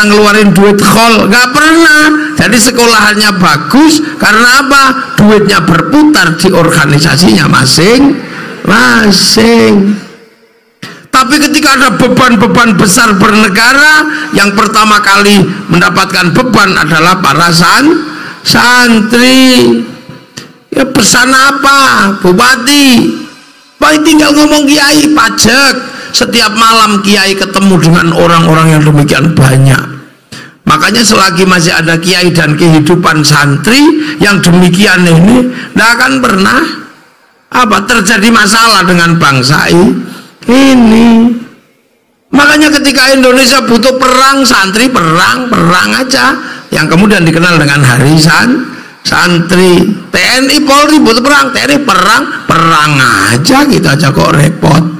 ngeluarin duit khol, nggak pernah. Jadi sekolahannya bagus karena apa? Duitnya berputar di organisasinya masing-masing. Tapi ketika ada beban-beban besar bernegara, yang pertama kali mendapatkan beban adalah para santri. Ya pesan apa? Bupati tinggal ngomong kiai pajak. Setiap malam kiai ketemu dengan orang-orang yang demikian banyak. Makanya selagi masih ada kiai dan kehidupan santri yang demikian ini, tidak akan pernah terjadi masalah dengan bangsa ini. Makanya ketika Indonesia butuh perang, santri perang aja, yang kemudian dikenal dengan hari santri. TNI Polri butuh perang, TNI perang aja, kita aja kok repot.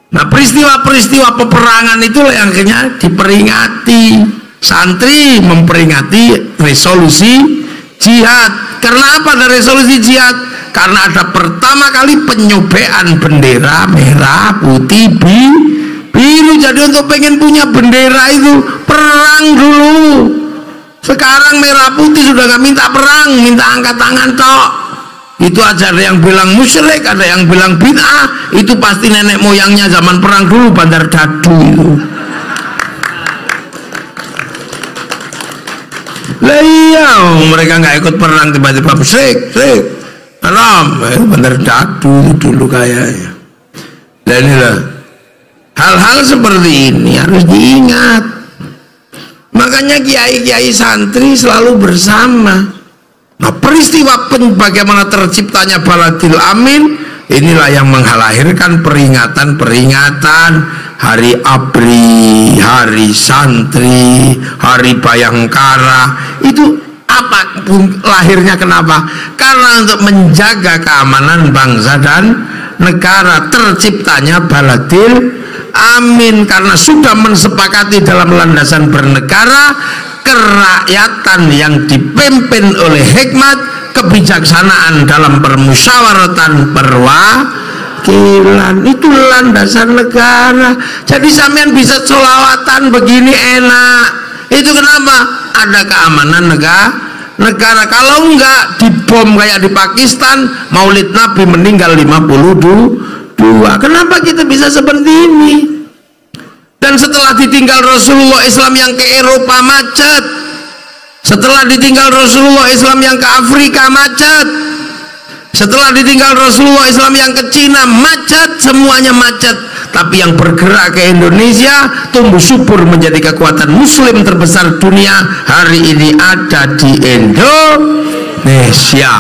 Nah, peristiwa-peristiwa peperangan itulah yang akhirnya diperingati. Santri memperingati resolusi jihad. Karena apa ada resolusi jihad? Karena ada pertama kali penyobekan bendera merah, putih, biru. Jadi untuk pengen punya bendera itu perang dulu. Sekarang merah putih sudah nggak minta perang, minta angkat tangan tok. Itu aja ada yang bilang musyrik, ada yang bilang bid'ah. Itu pasti nenek moyangnya zaman perang dulu, Bandar Dadu itu. Lah iya, mereka nggak ikut perang tiba-tiba musyrik, haram. Bandar Dadu itu dulu kayaknya. Dan inilah hal-hal seperti ini harus diingat. Makanya kiai-kiai santri selalu bersama. Nah, peristiwa bagaimana terciptanya baladil amin, inilah yang melahirkan peringatan-peringatan hari ABRI, hari santri, hari Bayangkara. Itu apa lahirnya? Kenapa? Karena untuk menjaga keamanan bangsa dan negara, terciptanya baladil amin. Karena sudah mensepakati dalam landasan bernegara, kerakyatan yang dipimpin oleh hikmat, kebijaksanaan dalam permusyawaratan perwakilan. Itu landasan negara. Jadi sampean bisa sholawatan begini enak, Itu kenapa? Ada keamanan negara. Kalau enggak dibom kayak di Pakistan, Maulid Nabi meninggal 52. Kenapa kita bisa seperti ini? Dan setelah ditinggal Rasulullah, Islam yang ke Eropa macet. Setelah ditinggal Rasulullah, Islam yang ke Afrika macet. Setelah ditinggal Rasulullah, Islam yang ke Cina macet, semuanya macet. Tapi yang bergerak ke Indonesia, tumbuh subur menjadi kekuatan Muslim terbesar dunia, hari ini ada di Indonesia.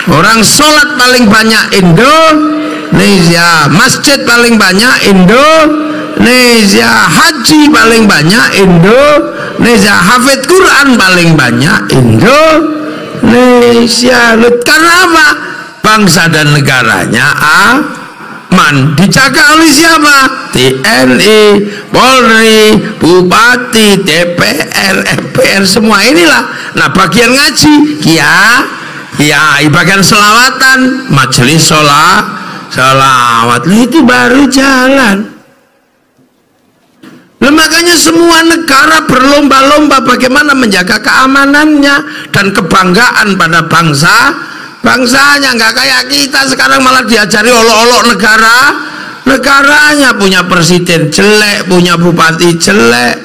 Orang sholat paling banyak Indonesia, masjid paling banyak Indonesia, haji paling banyak Indonesia, hafid Quran paling banyak Indonesia. Karena apa? Bangsa dan negaranya aman. Dijaga oleh siapa? TNI, Polri, Bupati, DPR, MPR, semua inilah. Nah, bagian ngaji kiai, bagian selawatan, majelis selawat, itu baru jalan. Makanya semua negara berlomba-lomba bagaimana menjaga keamanannya dan kebanggaan pada bangsanya. Nggak kayak kita sekarang malah diajari olok-olok negaranya, punya presiden jelek, punya bupati jelek.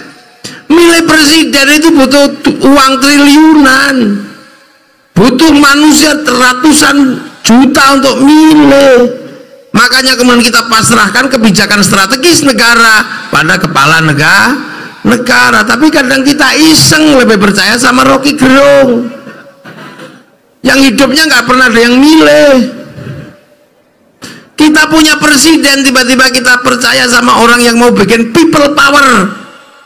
Milih presiden itu butuh uang triliunan, butuh manusia ratusan juta untuk milih. Makanya kemudian kita pasrahkan kebijakan strategis negara pada kepala negara. Tapi kadang kita iseng lebih percaya sama Rocky Gerung yang hidupnya nggak pernah ada yang milih. Kita punya presiden, tiba-tiba kita percaya sama orang yang mau bikin people power.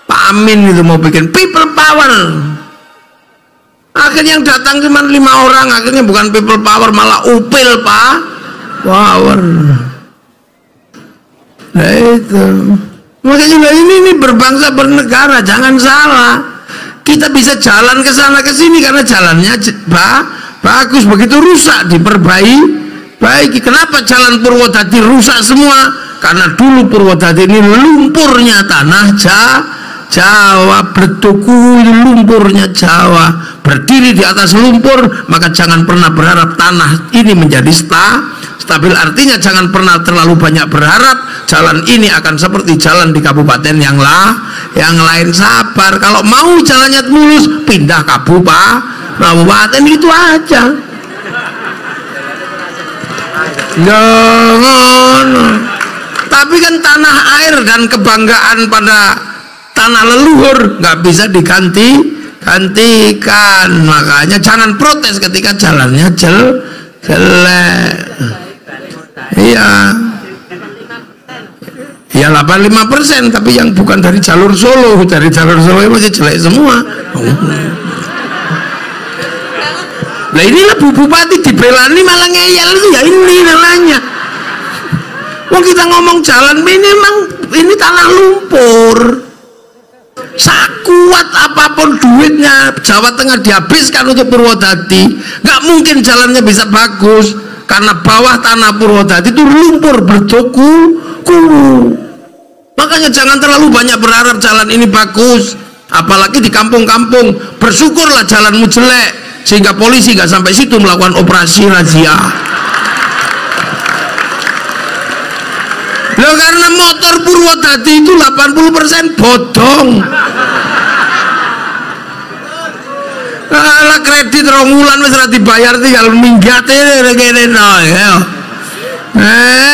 Pak Amin itu mau bikin people power. Akhirnya yang datang cuma 5 orang, akhirnya bukan people power, malah upil power. Nah itu makanya ini berbangsa bernegara, jangan salah. Kita bisa jalan ke sana ke sini karena jalannya bagus, begitu rusak diperbaiki. Kenapa jalan Purwodadi rusak semua? Karena dulu Purwodadi ini lumpurnya tanah Jawa, bertuku lumpurnya Jawa, berdiri di atas lumpur. Maka jangan pernah berharap tanah ini menjadi stabil. Artinya jangan pernah terlalu banyak berharap jalan ini akan seperti jalan di kabupaten yang lain. Sabar, kalau mau jalannya mulus pindah kabupaten, itu aja. Tapi kan tanah air dan kebanggaan pada tanah leluhur nggak bisa digantikan. Makanya jangan protes ketika jalannya jelek. Iya, 85%, tapi yang bukan dari jalur Solo masih jelek semua. Nah inilah Bupati dibelani malah ngeyel itu, ya ini namanya. Wong kita ngomong jalan ini tanah lumpur. Sakuat apapun duitnya Jawa Tengah dihabiskan untuk Purwodadi, nggak mungkin jalannya bisa bagus karena bawah tanah Purwodadi itu lumpur bertuku-tuku. Makanya jangan terlalu banyak berharap jalan ini bagus, apalagi di kampung-kampung. Bersyukurlah jalanmu jelek sehingga polisi nggak sampai situ melakukan operasi razia. Loh, karena motor Purwodadi itu 80% bodong. Alah, kredit 2 wulan wis ora dibayar, tinggal minggat ngene ya.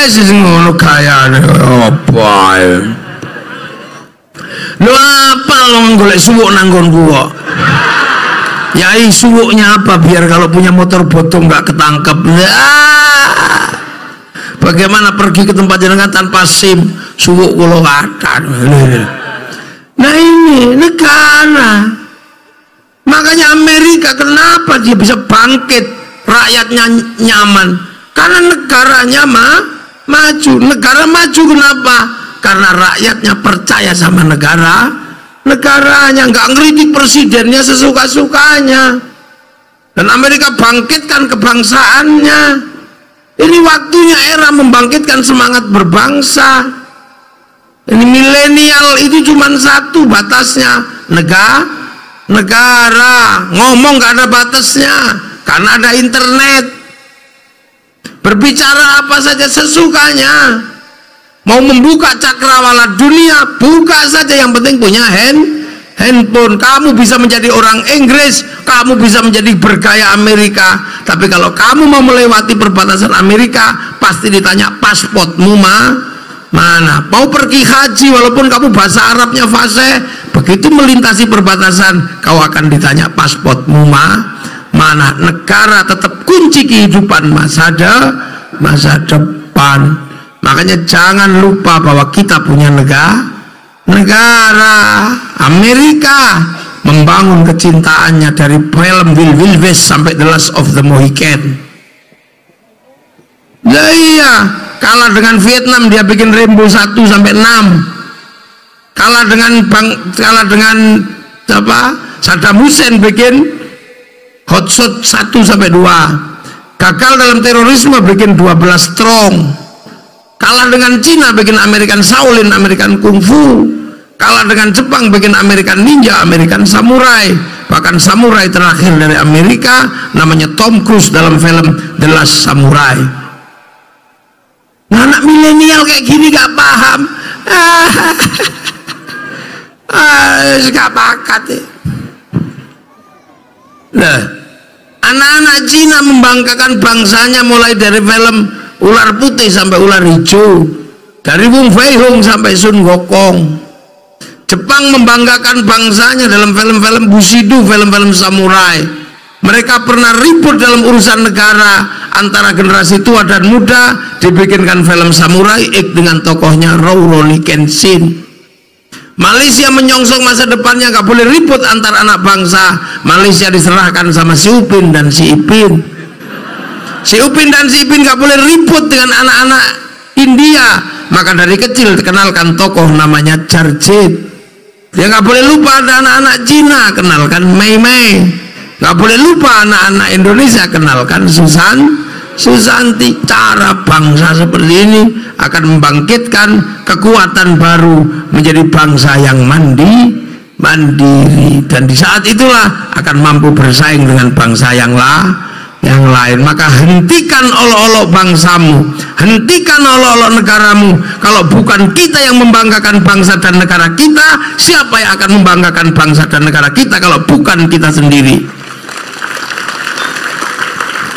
Sing ngono gayane apa ya. Lho apa lo golek suwuk nang nggonku kok. Yai suwuknya apa biar kalau punya motor bodong nggak ketangkep. Bagaimana pergi ke tempat jenengan tanpa SIM, suwuk kula kathah. Nah ini negara. Makanya Amerika kenapa dia bisa bangkit, rakyatnya nyaman? Karena negaranya maju. Negara maju kenapa? Karena rakyatnya percaya sama negaranya, nggak ngeritik presidennya sesuka-sukanya. Dan Amerika bangkitkan kebangsaannya. Ini waktunya era membangkitkan semangat berbangsa. Ini milenial itu cuma satu batasnya, negara. Ngomong gak ada batasnya karena ada internet. Berbicara apa saja sesukanya. Mau membuka cakrawala dunia, buka saja, yang penting punya handphone. Kamu bisa menjadi orang Inggris, kamu bisa menjadi bergaya Amerika, tapi kalau kamu mau melewati perbatasan Amerika, pasti ditanya pasportmu mana. Mau pergi haji, walaupun kamu bahasa Arabnya fasih, begitu melintasi perbatasan, kau akan ditanya pasportmu mana. Negara tetap kunci kehidupan masa depan. Makanya jangan lupa bahwa kita punya negara. Amerika membangun kecintaannya dari film Wild West sampai The Last of the Mohican. Ya iya, kalah dengan Vietnam dia bikin Rainbow 1 sampai 6. Kalah dengan Saddam Hussein bikin Hot Shot 1 sampai 2. Gagal dalam terorisme bikin 12 Strong. Kalah dengan Cina bikin American Shaolin, American Kung Fu. Kalah dengan Jepang bikin American Ninja, American Samurai. Bahkan samurai terakhir dari Amerika namanya Tom Cruise dalam film The Last Samurai. Nah, anak milenial kayak gini gak paham. Gak bakat ya. Nah, anak-anak Cina membanggakan bangsanya mulai dari film Ular Putih sampai Ular Hijau, dari Wong Fei Hung sampai Sun Gokong. Jepang membanggakan bangsanya dalam film-film Bushido, film-film samurai. Mereka pernah ribut dalam urusan negara antara generasi tua dan muda, dibikinkan film Samurai X dengan tokohnya Rurouni Kenshin. Malaysia menyongsong masa depannya, gak boleh ribut antar anak bangsa. Malaysia diserahkan sama si Upin dan si Ipin. Si Upin dan si Ipin gak boleh ribut dengan anak-anak India. Maka dari kecil dikenalkan tokoh namanya Jarjit. Dia gak boleh lupa ada anak-anak Cina, kenalkan Mei Mei. Gak boleh lupa anak-anak Indonesia, kenalkan Susanti. Cara bangsa seperti ini akan membangkitkan kekuatan baru menjadi bangsa yang mandiri. Dan di saat itulah akan mampu bersaing dengan bangsa yang lain. Maka hentikan olok-olok bangsamu, hentikan olok-olok negaramu. Kalau bukan kita yang membanggakan bangsa dan negara kita, siapa yang akan membanggakan bangsa dan negara kita kalau bukan kita sendiri?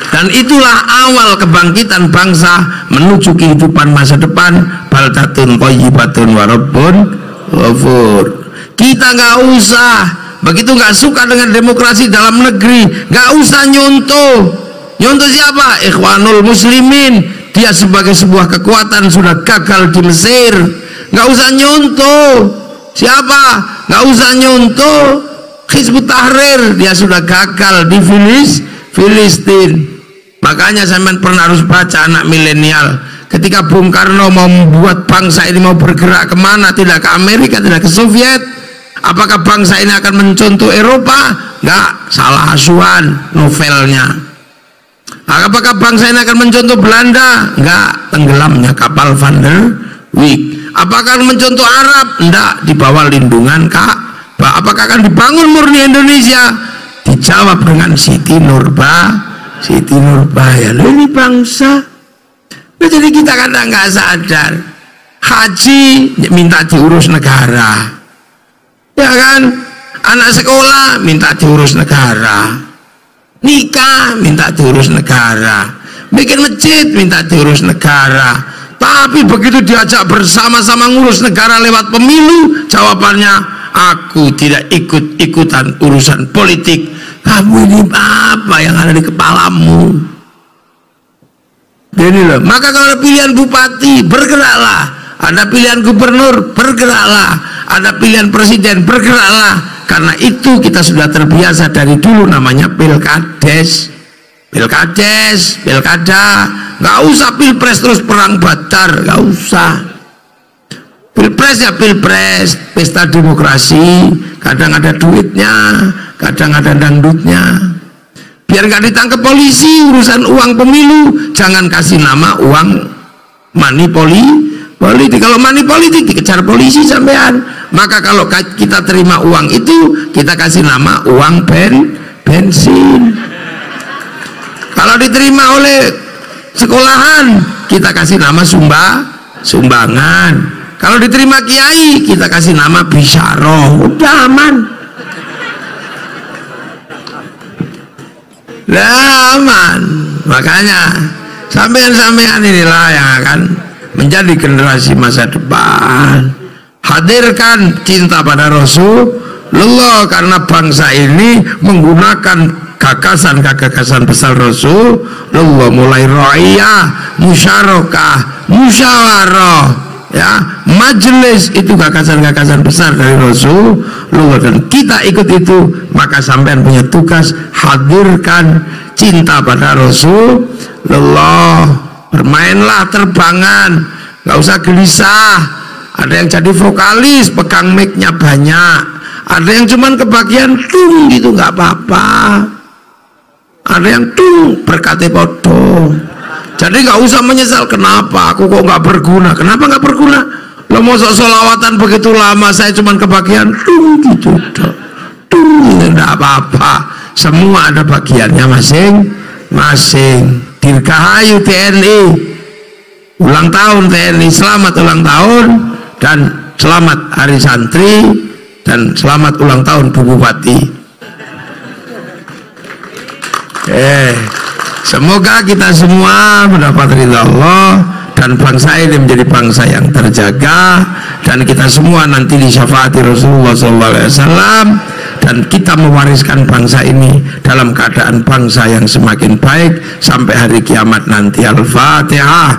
Dan itulah awal kebangkitan bangsa menuju kehidupan masa depan. Baldatun thayyibatun wa rabbun ghafur. Kita nggak usah begitu, nggak suka dengan demokrasi dalam negeri, nggak usah nyontoh siapa? Ikhwanul Muslimin. Dia sebagai sebuah kekuatan sudah gagal di Mesir. Nggak usah nyontoh siapa? Nggak usah nyontoh Hizbut Tahrir. Dia sudah gagal di Filistin. Makanya saya pernah harus baca anak milenial. Ketika Bung Karno mau membuat bangsa ini mau bergerak kemana? Tidak ke Amerika, tidak ke Soviet. Apakah bangsa ini akan mencontoh Eropa? Enggak, salah asuhan novelnya. Apakah bangsa ini akan mencontoh Belanda? Enggak, tenggelamnya kapal Van der Wijk. Apakah akan mencontoh Arab? Enggak, di bawah lindungan Ka'bah. Apakah akan dibangun murni Indonesia? Dijawab dengan Siti Nurbaya. Ini bangsa. Jadi kita kadang nggak sadar. Haji minta diurus negara, ya kan? Anak sekolah minta diurus negara. Nikah minta diurus negara, bikin masjid minta diurus negara. Tapi begitu diajak bersama-sama ngurus negara lewat pemilu, jawabannya aku tidak ikut-ikutan urusan politik. Kamu ini apa yang ada di kepalamu? Jadi loh, maka kalau ada pilihan bupati, bergeraklah. Ada pilihan gubernur, bergeraklah. Ada pilihan presiden, bergeraklah. Karena itu kita sudah terbiasa dari dulu, namanya pilkada. Nggak usah pilpres terus perang badar, nggak usah. Pilpres ya pilpres, pesta demokrasi. Kadang ada duitnya, kadang ada dangdutnya. Biar nggak ditangkap polisi urusan uang pemilu, jangan kasih nama uang politik. Kalau money politik dikejar polisi sampean. Maka kalau kita terima uang itu, kita kasih nama uang bensin. Kalau diterima oleh sekolahan, kita kasih nama sumbangan. Kalau diterima kiai, kita kasih nama bisyarah. Udah aman. Lah aman. Makanya sampean-sampean inilah yang akan menjadi generasi masa depan. Hadirkan cinta pada Rasulullah, karena bangsa ini menggunakan gagasan besar Rasulullah, mulai ra'iyah, musyarakah, musyawarah, ya, majelis, itu gagasan besar dari Rasulullah, dan kita ikut itu. Maka sampean punya tugas, hadirkan cinta pada Rasulullah. Bermainlah terbangan, nggak usah gelisah. Ada yang jadi vokalis, pegang mic-nya banyak. Ada yang cuman kebagian tung gitu, nggak apa-apa. Ada yang tung berkate podo. Jadi nggak usah menyesal, kenapa aku kok nggak berguna. Kenapa nggak berguna? Lo mau solawatan begitu lama, saya cuman kebagian tung gitu, tung, nggak apa-apa. Semua ada bagiannya masing-masing. Dirgahayu TNI, ulang tahun TNI, selamat ulang tahun, dan selamat Hari Santri, dan selamat ulang tahun Bu Bupati. Semoga kita semua mendapat ridha Allah, dan bangsa ini menjadi bangsa yang terjaga, dan kita semua nanti disyafaati Rasulullah SAW, dan kita mewariskan bangsa ini dalam keadaan bangsa yang semakin baik sampai hari kiamat nanti. Al-Fatihah.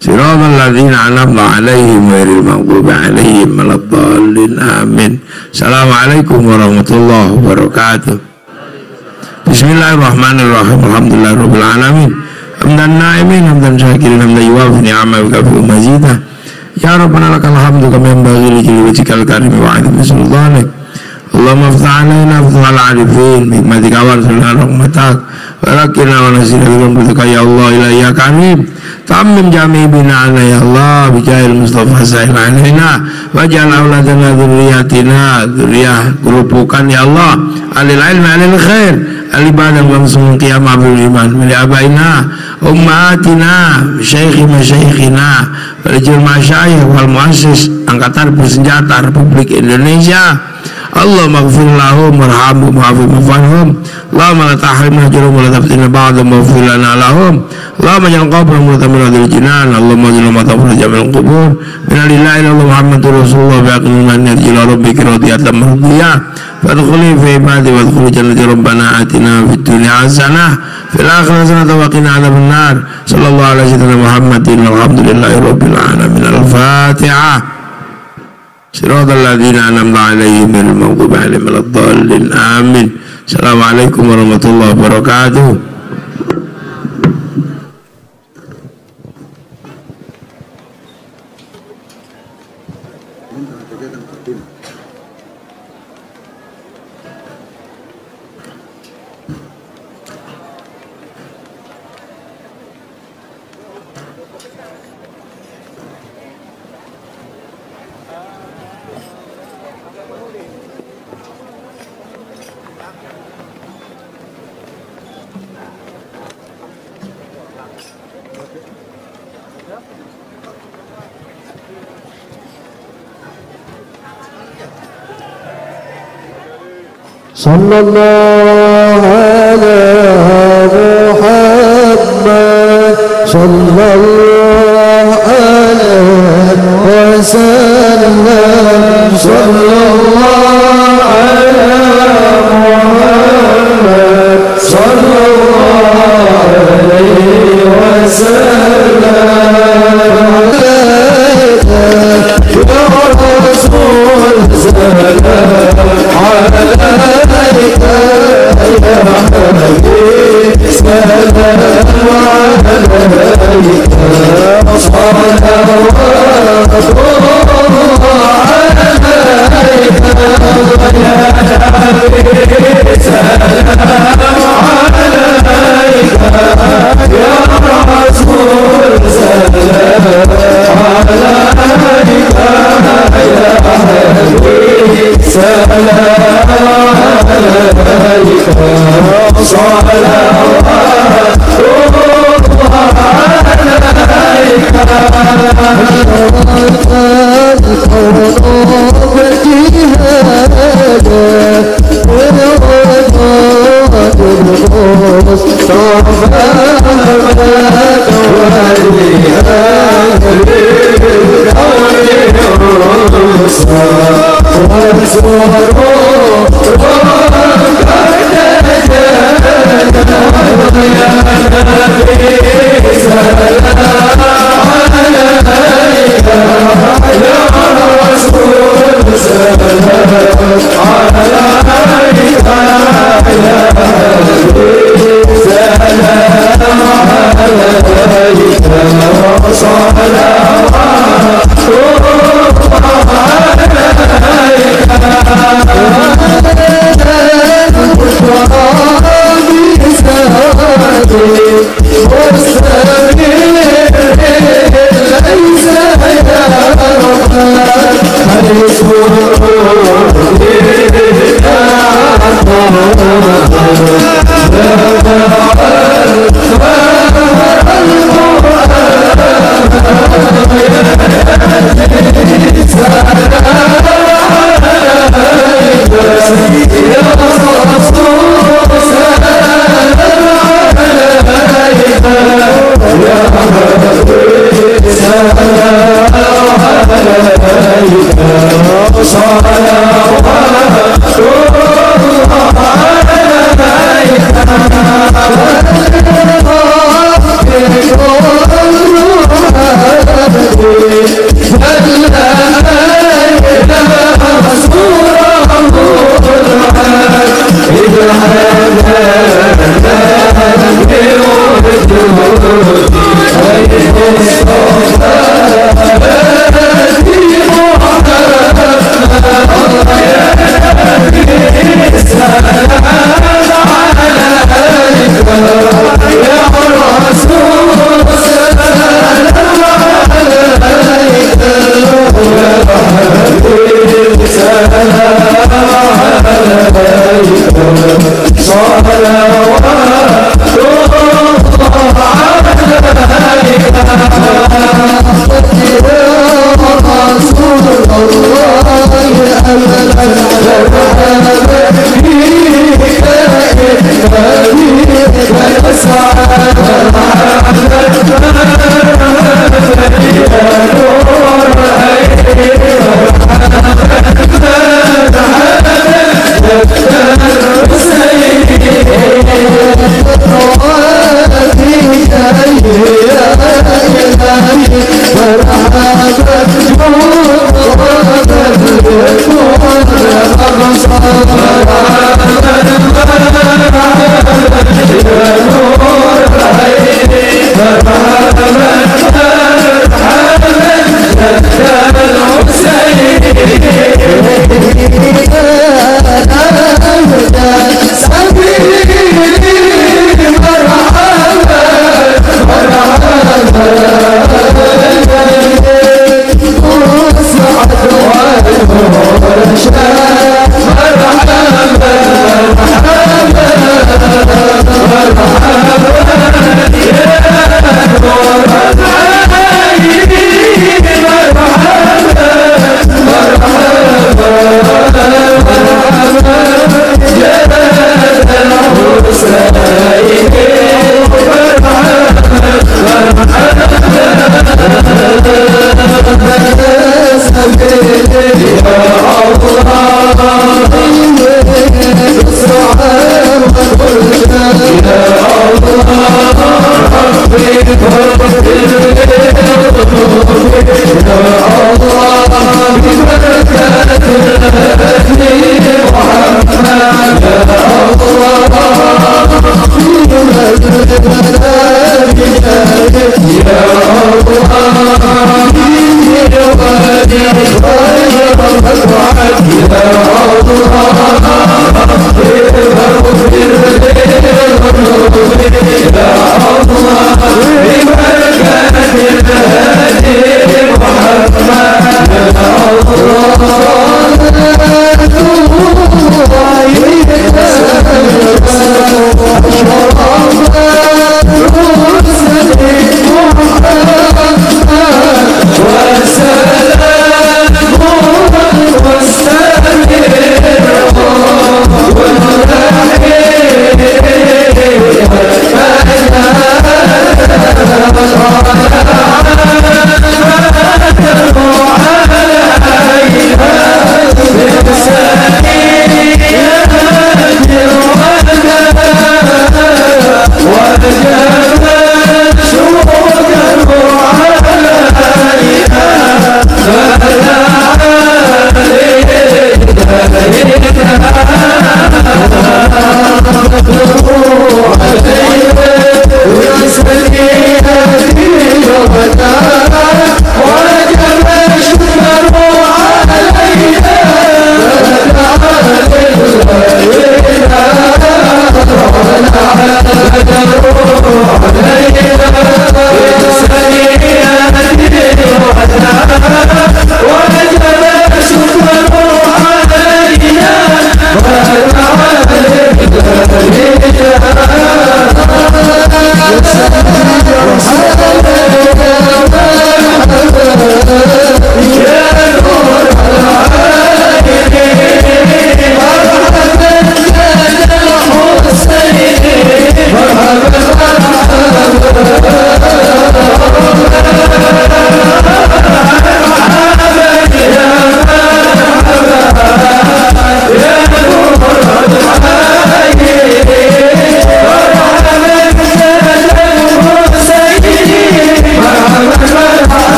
Siratal ladzina an'amta 'alaihim ghairil maghdubi 'alaihim waladdallin. Amin. Assalamualaikum warahmatullahi wabarakatuh. Bismillahirrahmanirrahim. Alhamdulillahirabbil alamin. Hamdan na'imin, hamdan syakirin, hamdan yuwafi ni'amahu wa kafi mazidah. Ya Rabbana lakal hamdu kama yanbaghi li jalali wajhikal karim wa 'azimi sultanik. Allahumma iftah 'alaina fathal 'arifin bi hikmatika wa rahmatak wa lakina wa nasina bi rahmatika ya Allah ya karim. Tamim jami bina'ana ya Allah bijahil Mustafa sa'il alaina waj'al auladana dzurriyyatina dzurriyyah gerupukan ya Allah alil ilmi alil khair al-ibadah wa muslimin qiyamah bil iman min abaina ummatina syaikhi masyaikhina walijul masyayikh wal muassis angkatan bersenjata Republik Indonesia. Allah maghfir lahum warhamhum wa'afihim wa'anhum. Allahumma la tahrimna ajrahum wa la taftina ba'dahum waghfir lana lahum. Allahumma ja'al qabrahum mutamin adil jinan. Allahumma ja'al matafuna jamil qubur minna lillahi ila Muhammadur Rasulullah bi'aqlin man yarjila rabbika radiyatan mardiyah fadkhuli fi ibadi wadkhuli jannati rabbana atina fid dunya hasanah fil akhirati hasanah wa qina adzabannar. Sallallahu alaihi wasallam Muhammadin walhamdulillahi rabbil alamin. Al-Fatihah. Siratal ladzina an'amta 'alaihim ghairil maghdubi 'alaihim waladdallin. Amin. Assalamualaikum warahmatullahi wabarakatuh. Sallallahu ala Muhammad sallallahu alaihi wasallam. Sallallahu ala Muhammad sallallahu alaihi wasallam. Ya Rasul salam عليك يا حبيبي سلام عليك Allah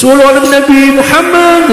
Sallallahu alaihi Nabi Muhammad.